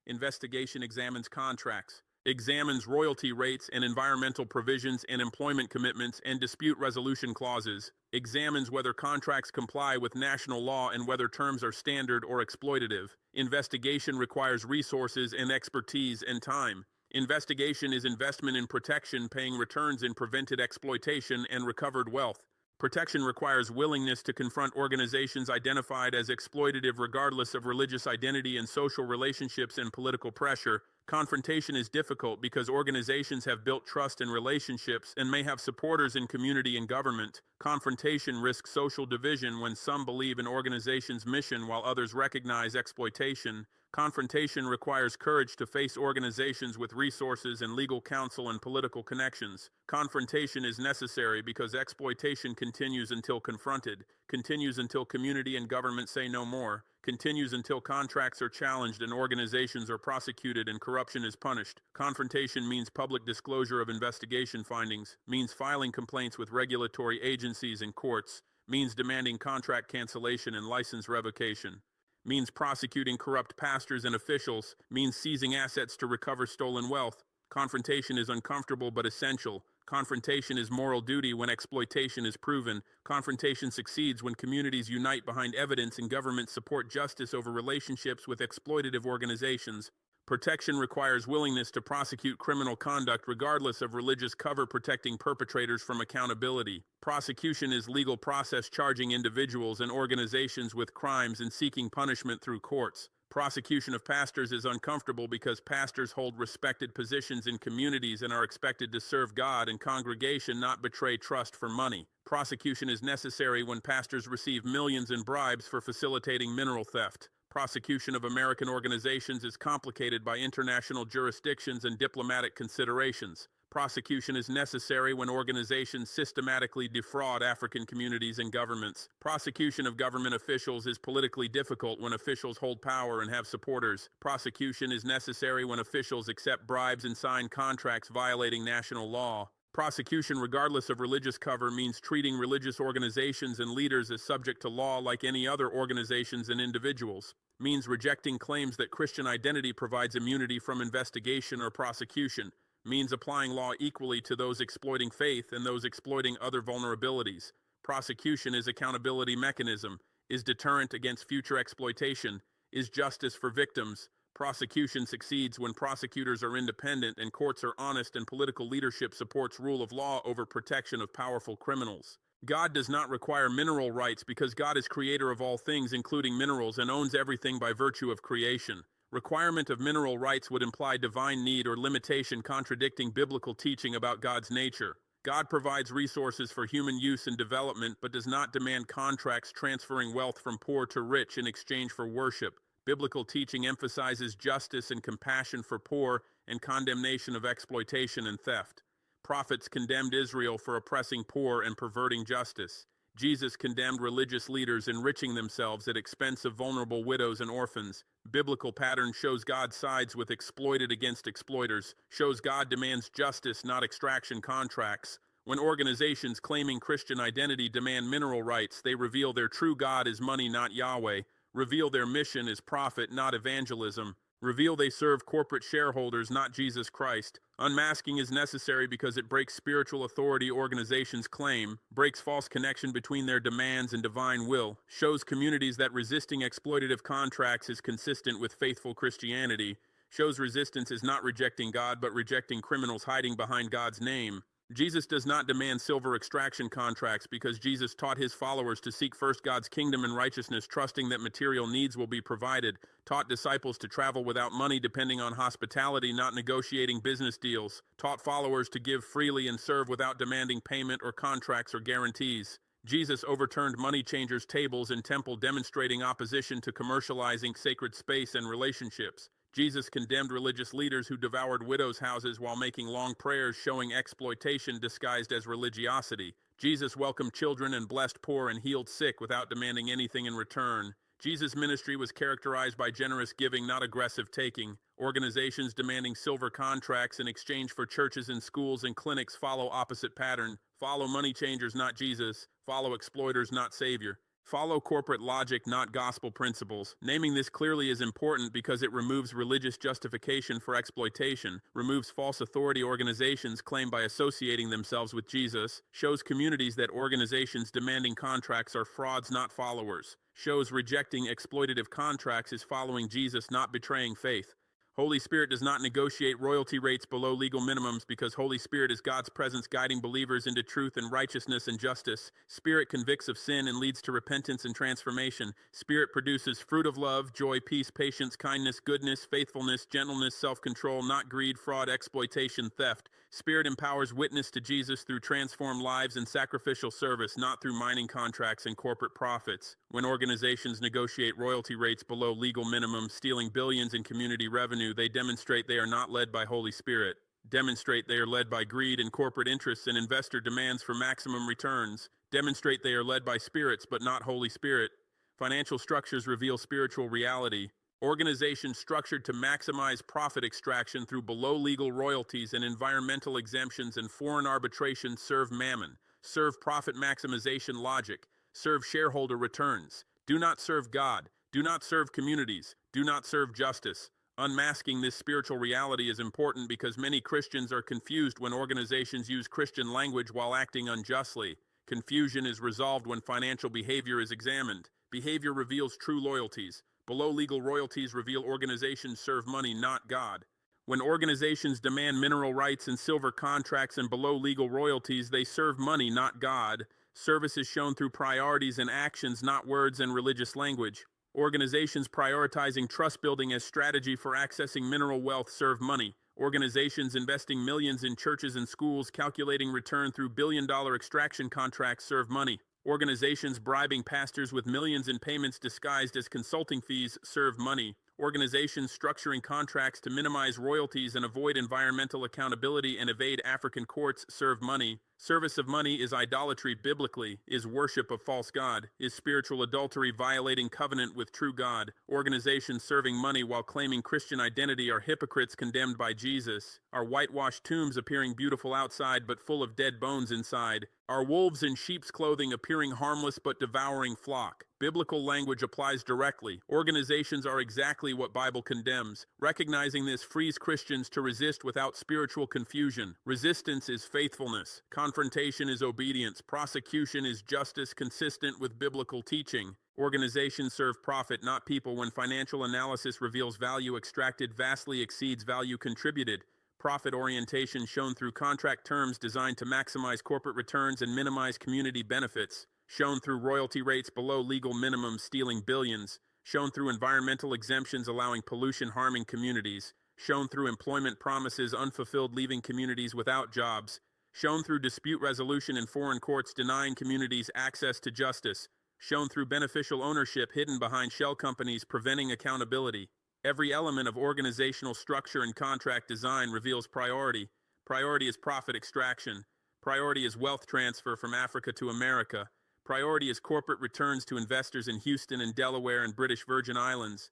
Investigation examines contracts, examines royalty rates and environmental provisions and employment commitments and dispute resolution clauses, examines whether contracts comply with national law and whether terms are standard or exploitative. Investigation requires resources and expertise and time. Investigation is investment in protection, paying returns in prevented exploitation and recovered wealth. Protection requires willingness to confront organizations identified as exploitative regardless of religious identity and social relationships and political pressure. Confrontation is difficult because organizations have built trust and relationships and may have supporters in community and government. Confrontation risks social division when some believe an organization's mission while others recognize exploitation. Confrontation requires courage to face organizations with resources and legal counsel and political connections. Confrontation is necessary because exploitation continues until confronted, continues until community and government say no more, continues until contracts are challenged and organizations are prosecuted and corruption is punished. Confrontation means public disclosure of investigation findings, means filing complaints with regulatory agencies and courts, means demanding contract cancellation and license revocation, means prosecuting corrupt pastors and officials, means seizing assets to recover stolen wealth. Confrontation is uncomfortable but essential. Confrontation is moral duty when exploitation is proven. Confrontation succeeds when communities unite behind evidence and governments support justice over relationships with exploitative organizations. Protection requires willingness to prosecute criminal conduct regardless of religious cover, protecting perpetrators from accountability. Prosecution is legal process charging individuals and organizations with crimes and seeking punishment through courts. Prosecution of pastors is uncomfortable because pastors hold respected positions in communities and are expected to serve God and congregation, not betray trust for money. Prosecution is necessary when pastors receive millions in bribes for facilitating mineral theft. Prosecution of American organizations is complicated by international jurisdictions and diplomatic considerations. Prosecution is necessary when organizations systematically defraud African communities and governments. Prosecution of government officials is politically difficult when officials hold power and have supporters. Prosecution is necessary when officials accept bribes and sign contracts violating national law. Prosecution, regardless of religious cover, means treating religious organizations and leaders as subject to law like any other organizations and individuals. Means rejecting claims that Christian identity provides immunity from investigation or prosecution. Means applying law equally to those exploiting faith and those exploiting other vulnerabilities. Prosecution is accountability mechanism, is deterrent against future exploitation, is justice for victims. Prosecution succeeds when prosecutors are independent and courts are honest and political leadership supports rule of law over protection of powerful criminals. God does not require mineral rights because God is creator of all things, including minerals, and owns everything by virtue of creation. Requirement of mineral rights would imply divine need or limitation, contradicting biblical teaching about God's nature. God provides resources for human use and development, but does not demand contracts transferring wealth from poor to rich in exchange for worship. Biblical teaching emphasizes justice and compassion for poor and condemnation of exploitation and theft. Prophets condemned Israel for oppressing poor and perverting justice. Jesus condemned religious leaders enriching themselves at expense of vulnerable widows and orphans. Biblical pattern shows God sides with exploited against exploiters, shows God demands justice, not extraction contracts. When organizations claiming Christian identity demand mineral rights, they reveal their true God is money, not Yahweh, reveal their mission is profit, not evangelism, reveal they serve corporate shareholders, not Jesus Christ. Unmasking is necessary because it breaks spiritual authority organizations claim, breaks false connection between their demands and divine will, shows communities that resisting exploitative contracts is consistent with faithful Christianity, shows resistance is not rejecting God but rejecting criminals hiding behind God's name. Jesus does not demand silver extraction contracts because Jesus taught his followers to seek first God's kingdom and righteousness, trusting that material needs will be provided, taught disciples to travel without money depending on hospitality, not negotiating business deals, taught followers to give freely and serve without demanding payment or contracts or guarantees. Jesus overturned money changers' tables in temple, demonstrating opposition to commercializing sacred space and relationships. Jesus condemned religious leaders who devoured widows' houses while making long prayers, showing exploitation disguised as religiosity. Jesus welcomed children and blessed poor and healed sick without demanding anything in return. Jesus' ministry was characterized by generous giving, not aggressive taking. Organizations demanding silver contracts in exchange for churches and schools and clinics follow opposite pattern. Follow money changers, not Jesus. Follow exploiters, not Savior. Follow corporate logic, not gospel principles. Naming this clearly is important because it removes religious justification for exploitation, removes false authority organizations claim by associating themselves with Jesus, shows communities that organizations demanding contracts are frauds, not followers, shows rejecting exploitative contracts is following Jesus, not betraying faith. Holy Spirit does not negotiate royalty rates below legal minimums because Holy Spirit is God's presence guiding believers into truth and righteousness and justice. Spirit convicts of sin and leads to repentance and transformation. Spirit produces fruit of love, joy, peace, patience, kindness, goodness, faithfulness, gentleness, self-control, not greed, fraud, exploitation, theft. Spirit empowers witness to Jesus through transformed lives and sacrificial service, not through mining contracts and corporate profits. When organizations negotiate royalty rates below legal minimums, stealing billions in community revenue, they demonstrate they are not led by Holy Spirit. Demonstrate they are led by greed and corporate interests and investor demands for maximum returns. Demonstrate they are led by spirits but not Holy Spirit. Financial structures reveal spiritual reality. Organizations structured to maximize profit extraction through below legal royalties and environmental exemptions and foreign arbitration serve mammon, serve profit maximization logic, serve shareholder returns. Do not serve God. Do not serve communities. Do not serve justice. Unmasking this spiritual reality is important because many Christians are confused when organizations use Christian language while acting unjustly. Confusion is resolved when financial behavior is examined. Behavior reveals true loyalties. Below legal royalties reveal organizations serve money, not God. When organizations demand mineral rights and silver contracts and below legal royalties, they serve money, not God. Service is shown through priorities and actions, not words and religious language. Organizations prioritizing trust building as strategy for accessing mineral wealth serve money. Organizations investing millions in churches and schools calculating return through billion-dollar extraction contracts serve money. Organizations bribing pastors with millions in payments disguised as consulting fees serve money. Organizations structuring contracts to minimize royalties and avoid environmental accountability and evade African courts serve money. Service of money is idolatry biblically, is worship of false God, is spiritual adultery violating covenant with true God. Organizations serving money while claiming Christian identity are hypocrites condemned by Jesus, are whitewashed tombs appearing beautiful outside but full of dead bones inside, are wolves in sheep's clothing appearing harmless but devouring flock. Biblical language applies directly. Organizations are exactly what Bible condemns. Recognizing this frees Christians to resist without spiritual confusion. Resistance is faithfulness. Confrontation is obedience. Prosecution is justice consistent with biblical teaching. Organizations serve profit, not people. When financial analysis reveals value extracted vastly exceeds value contributed. Profit orientation shown through contract terms designed to maximize corporate returns and minimize community benefits. Shown through royalty rates below legal minimums stealing billions. Shown through environmental exemptions allowing pollution harming communities. Shown through employment promises unfulfilled leaving communities without jobs. Shown through dispute resolution in foreign courts denying communities access to justice. Shown through beneficial ownership hidden behind shell companies preventing accountability. Every element of organizational structure and contract design reveals priority. Priority is profit extraction. Priority is wealth transfer from Africa to America. Priority is corporate returns to investors in Houston and Delaware and British Virgin Islands.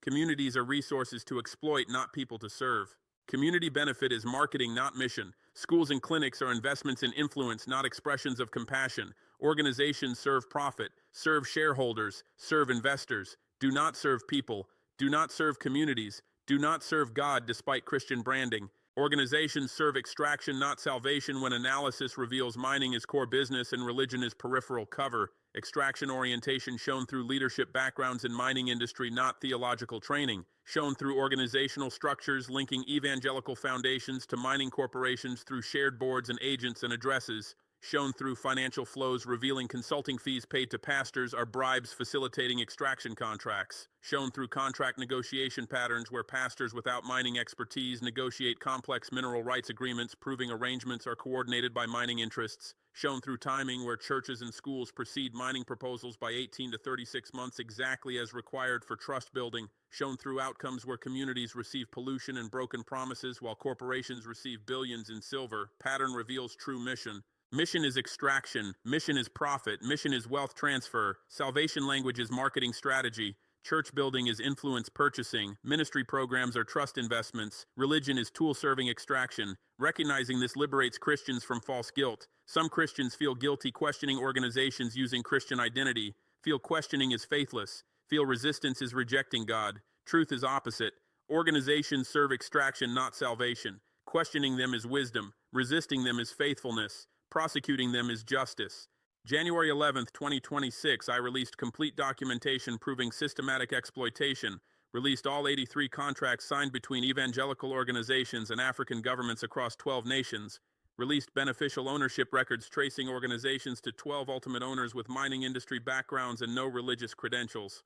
Communities are resources to exploit, not people to serve. Community benefit is marketing, not mission. Schools and clinics are investments in influence, not expressions of compassion. Organizations serve profit, serve shareholders, serve investors. Do not serve people. Do not serve communities. Do not serve God despite Christian branding. Organizations serve extraction, not salvation. When analysis reveals mining is core business and religion is peripheral cover, extraction orientation shown through leadership backgrounds in mining industry, not theological training, shown through organizational structures linking evangelical foundations to mining corporations through shared boards and agents and addresses, shown through financial flows revealing consulting fees paid to pastors are bribes facilitating extraction contracts, shown through contract negotiation patterns where pastors without mining expertise negotiate complex mineral rights agreements proving arrangements are coordinated by mining interests, shown through timing where churches and schools precede mining proposals by 18 to 36 months exactly as required for trust building, shown through outcomes where communities receive pollution and broken promises while corporations receive billions in silver. Pattern reveals true mission. Mission is extraction, mission is profit, mission is wealth transfer, salvation language is marketing strategy, church building is influence purchasing, ministry programs are trust investments, religion is tool-serving extraction. Recognizing this liberates Christians from false guilt. Some Christians feel guilty questioning organizations using Christian identity, feel questioning is faithless, feel resistance is rejecting God. Truth is opposite. Organizations serve extraction, not salvation. Questioning them is wisdom, resisting them is faithfulness. Prosecuting them is justice. January 11th, 2026, I released complete documentation proving systematic exploitation, released all 83 contracts signed between evangelical organizations and African governments across 12 nations, released beneficial ownership records tracing organizations to 12 ultimate owners with mining industry backgrounds and no religious credentials,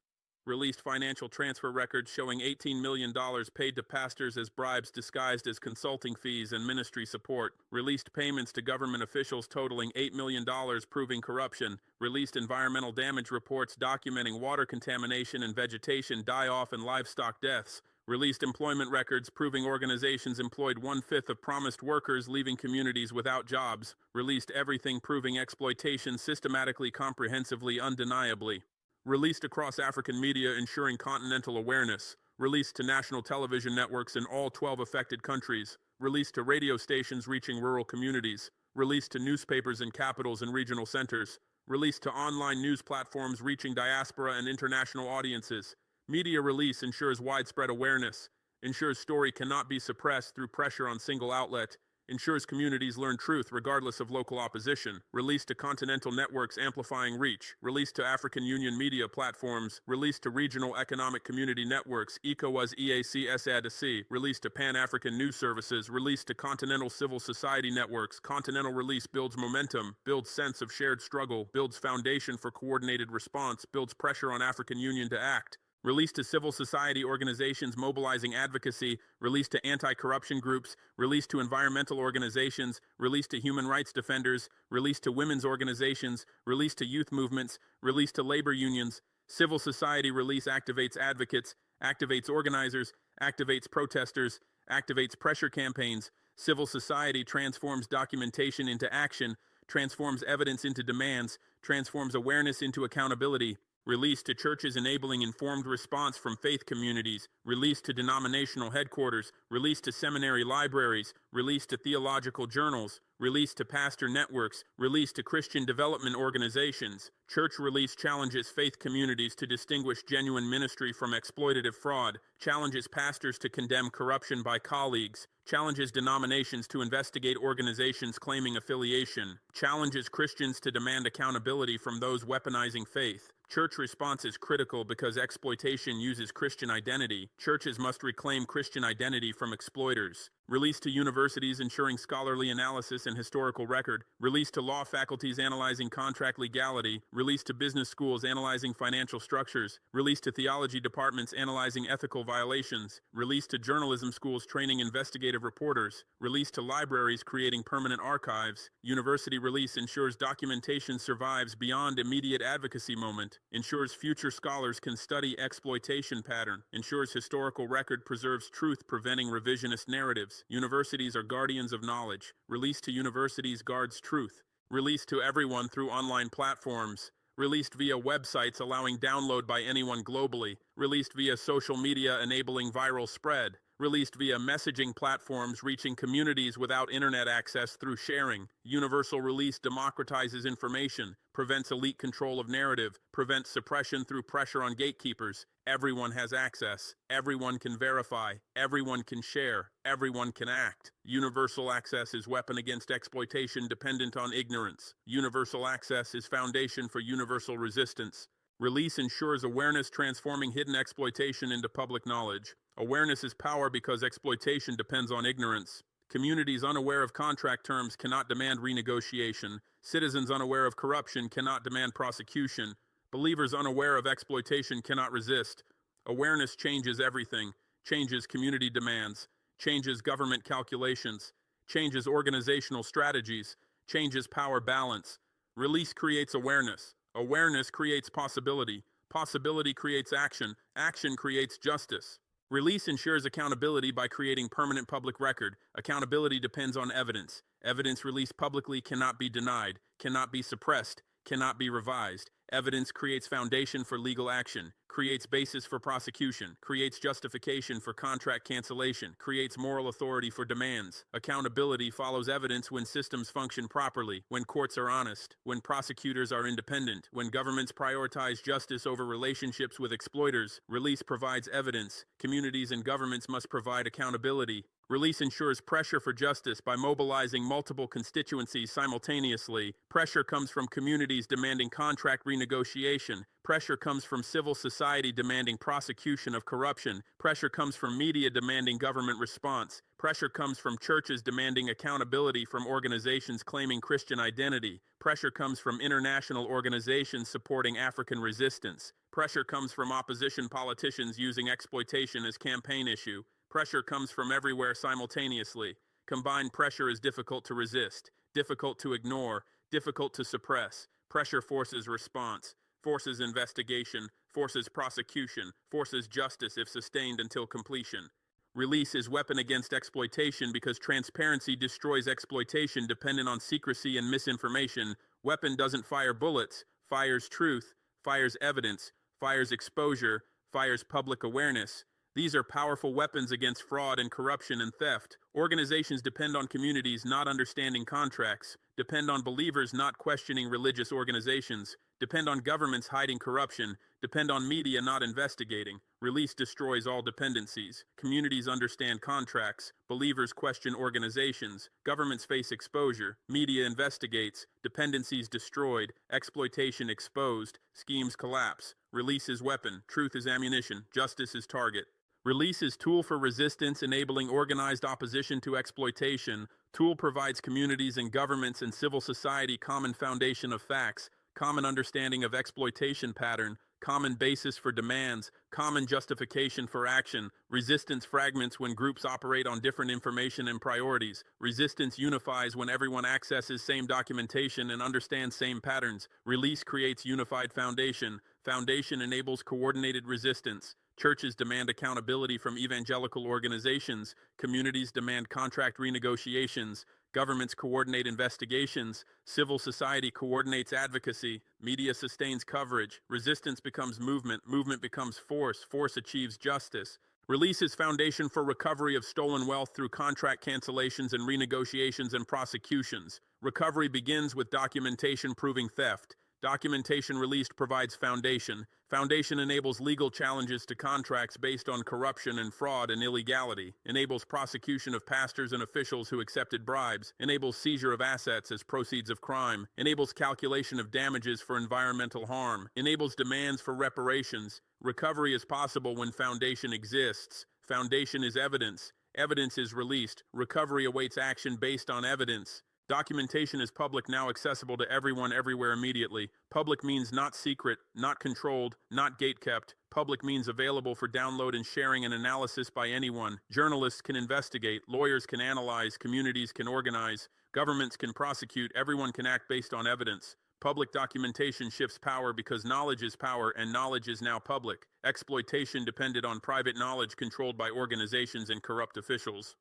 released financial transfer records showing $18 million paid to pastors as bribes disguised as consulting fees and ministry support, released payments to government officials totaling $8 million proving corruption, released environmental damage reports documenting water contamination and vegetation die-off and livestock deaths, released employment records proving organizations employed 1/5 of promised workers leaving communities without jobs, released everything proving exploitation systematically, comprehensively, undeniably. Released across African media ensuring continental awareness, released to national television networks in all 12 affected countries, released to radio stations reaching rural communities, released to newspapers in capitals and regional centers, released to online news platforms reaching diaspora and international audiences. Media release ensures widespread awareness, ensures story cannot be suppressed through pressure on single outlet, ensures communities learn truth regardless of local opposition, released to continental networks amplifying reach, released to African Union media platforms, released to regional economic community networks, ECOWAS EAC SADC, released to Pan-African news services, released to continental civil society networks. Continental release builds momentum, builds sense of shared struggle, builds foundation for coordinated response, builds pressure on African Union to act. Released to civil society organizations mobilizing advocacy, released to anti-corruption groups, released to environmental organizations, released to human rights defenders, released to women's organizations, released to youth movements, released to labor unions. Civil society release activates advocates, activates organizers, activates protesters, activates pressure campaigns. Civil society transforms documentation into action, transforms evidence into demands, transforms awareness into accountability. Released to churches enabling informed response from faith communities, released to denominational headquarters, released to seminary libraries, released to theological journals, released to pastor networks, released to Christian development organizations. Church release challenges faith communities to distinguish genuine ministry from exploitative fraud, challenges pastors to condemn corruption by colleagues, challenges denominations to investigate organizations claiming affiliation, challenges Christians to demand accountability from those weaponizing faith. Church response is critical because exploitation uses Christian identity. Churches must reclaim Christian identity from exploiters. Released to universities ensuring scholarly analysis and historical record. Released to law faculties analyzing contract legality. Released to business schools analyzing financial structures. Released to theology departments analyzing ethical violations. Released to journalism schools training investigative reporters. Released to libraries creating permanent archives. University release ensures documentation survives beyond immediate advocacy moment. Ensures future scholars can study exploitation pattern. Ensures historical record preserves truth preventing revisionist narratives. Universities are guardians of knowledge. Release to universities guards truth. Released to everyone through online platforms. Released via websites allowing download by anyone globally. Released via social media enabling viral spread. Released via messaging platforms reaching communities without internet access through sharing. Universal release democratizes information, prevents elite control of narrative, prevents suppression through pressure on gatekeepers. Everyone has access. Everyone can verify. Everyone can share. Everyone can act. Universal access is weapon against exploitation dependent on ignorance. Universal access is foundation for universal resistance. Release ensures awareness transforming hidden exploitation into public knowledge. Awareness is power because exploitation depends on ignorance. Communities unaware of contract terms cannot demand renegotiation. Citizens unaware of corruption cannot demand prosecution. Believers unaware of exploitation cannot resist. Awareness changes everything, changes community demands, changes government calculations, changes organizational strategies, changes power balance. Release creates awareness. Awareness creates possibility. Possibility creates action. Action creates justice. Release ensures accountability by creating permanent public record. Accountability depends on evidence. Evidence released publicly cannot be denied, cannot be suppressed, cannot be revised. Evidence creates foundation for legal action, creates basis for prosecution, creates justification for contract cancellation, creates moral authority for demands. Accountability follows evidence when systems function properly, when courts are honest, when prosecutors are independent, when governments prioritize justice over relationships with exploiters. Release provides evidence. Communities and governments must provide accountability. Release ensures pressure for justice by mobilizing multiple constituencies simultaneously. Pressure comes from communities demanding contract renegotiation. Pressure comes from civil society demanding prosecution of corruption. Pressure comes from media demanding government response. Pressure comes from churches demanding accountability from organizations claiming Christian identity. Pressure comes from international organizations supporting African resistance. Pressure comes from opposition politicians using exploitation as campaign issue. Pressure comes from everywhere simultaneously. Combined pressure is difficult to resist, difficult to ignore, difficult to suppress. Pressure forces response, forces investigation, forces prosecution, forces justice if sustained until completion. Release is weapon against exploitation because transparency destroys exploitation dependent on secrecy and misinformation. Weapon doesn't fire bullets, fires truth, fires evidence, fires exposure, fires public awareness. These are powerful weapons against fraud and corruption and theft. Organizations depend on communities not understanding contracts, depend on believers not questioning religious organizations, depend on governments hiding corruption, depend on media not investigating. Release destroys all dependencies. Communities understand contracts, believers question organizations, governments face exposure, media investigates, dependencies destroyed, exploitation exposed, schemes collapse. Release is weapon, truth is ammunition, justice is target. Release is tool for resistance, enabling organized opposition to exploitation. Tool provides communities and governments and civil society common foundation of facts, common understanding of exploitation pattern, common basis for demands, common justification for action. Resistance fragments when groups operate on different information and priorities. Resistance unifies when everyone accesses same documentation and understands same patterns. Release creates unified foundation. Foundation enables coordinated resistance. Churches demand accountability from evangelical organizations. Communities demand contract renegotiations. Governments coordinate investigations. Civil society coordinates advocacy. Media sustains coverage. Resistance becomes movement. Movement becomes force. Force achieves justice. Release is foundation for recovery of stolen wealth through contract cancellations and renegotiations and prosecutions. Recovery begins with documentation proving theft. Documentation released provides foundation. Foundation enables legal challenges to contracts based on corruption and fraud and illegality. Enables prosecution of pastors and officials who accepted bribes. Enables seizure of assets as proceeds of crime. Enables calculation of damages for environmental harm. Enables demands for reparations. Recovery is possible when foundation exists. Foundation is evidence. Evidence is released. Recovery awaits action based on evidence. Documentation is public, now accessible to everyone everywhere immediately. Public means not secret, not controlled, not gatekept. Public means available for download and sharing and analysis by anyone. Journalists can investigate, lawyers can analyze, communities can organize, governments can prosecute, everyone can act based on evidence. Public documentation shifts power because knowledge is power and knowledge is now public. Exploitation depended on private knowledge controlled by organizations and corrupt officials.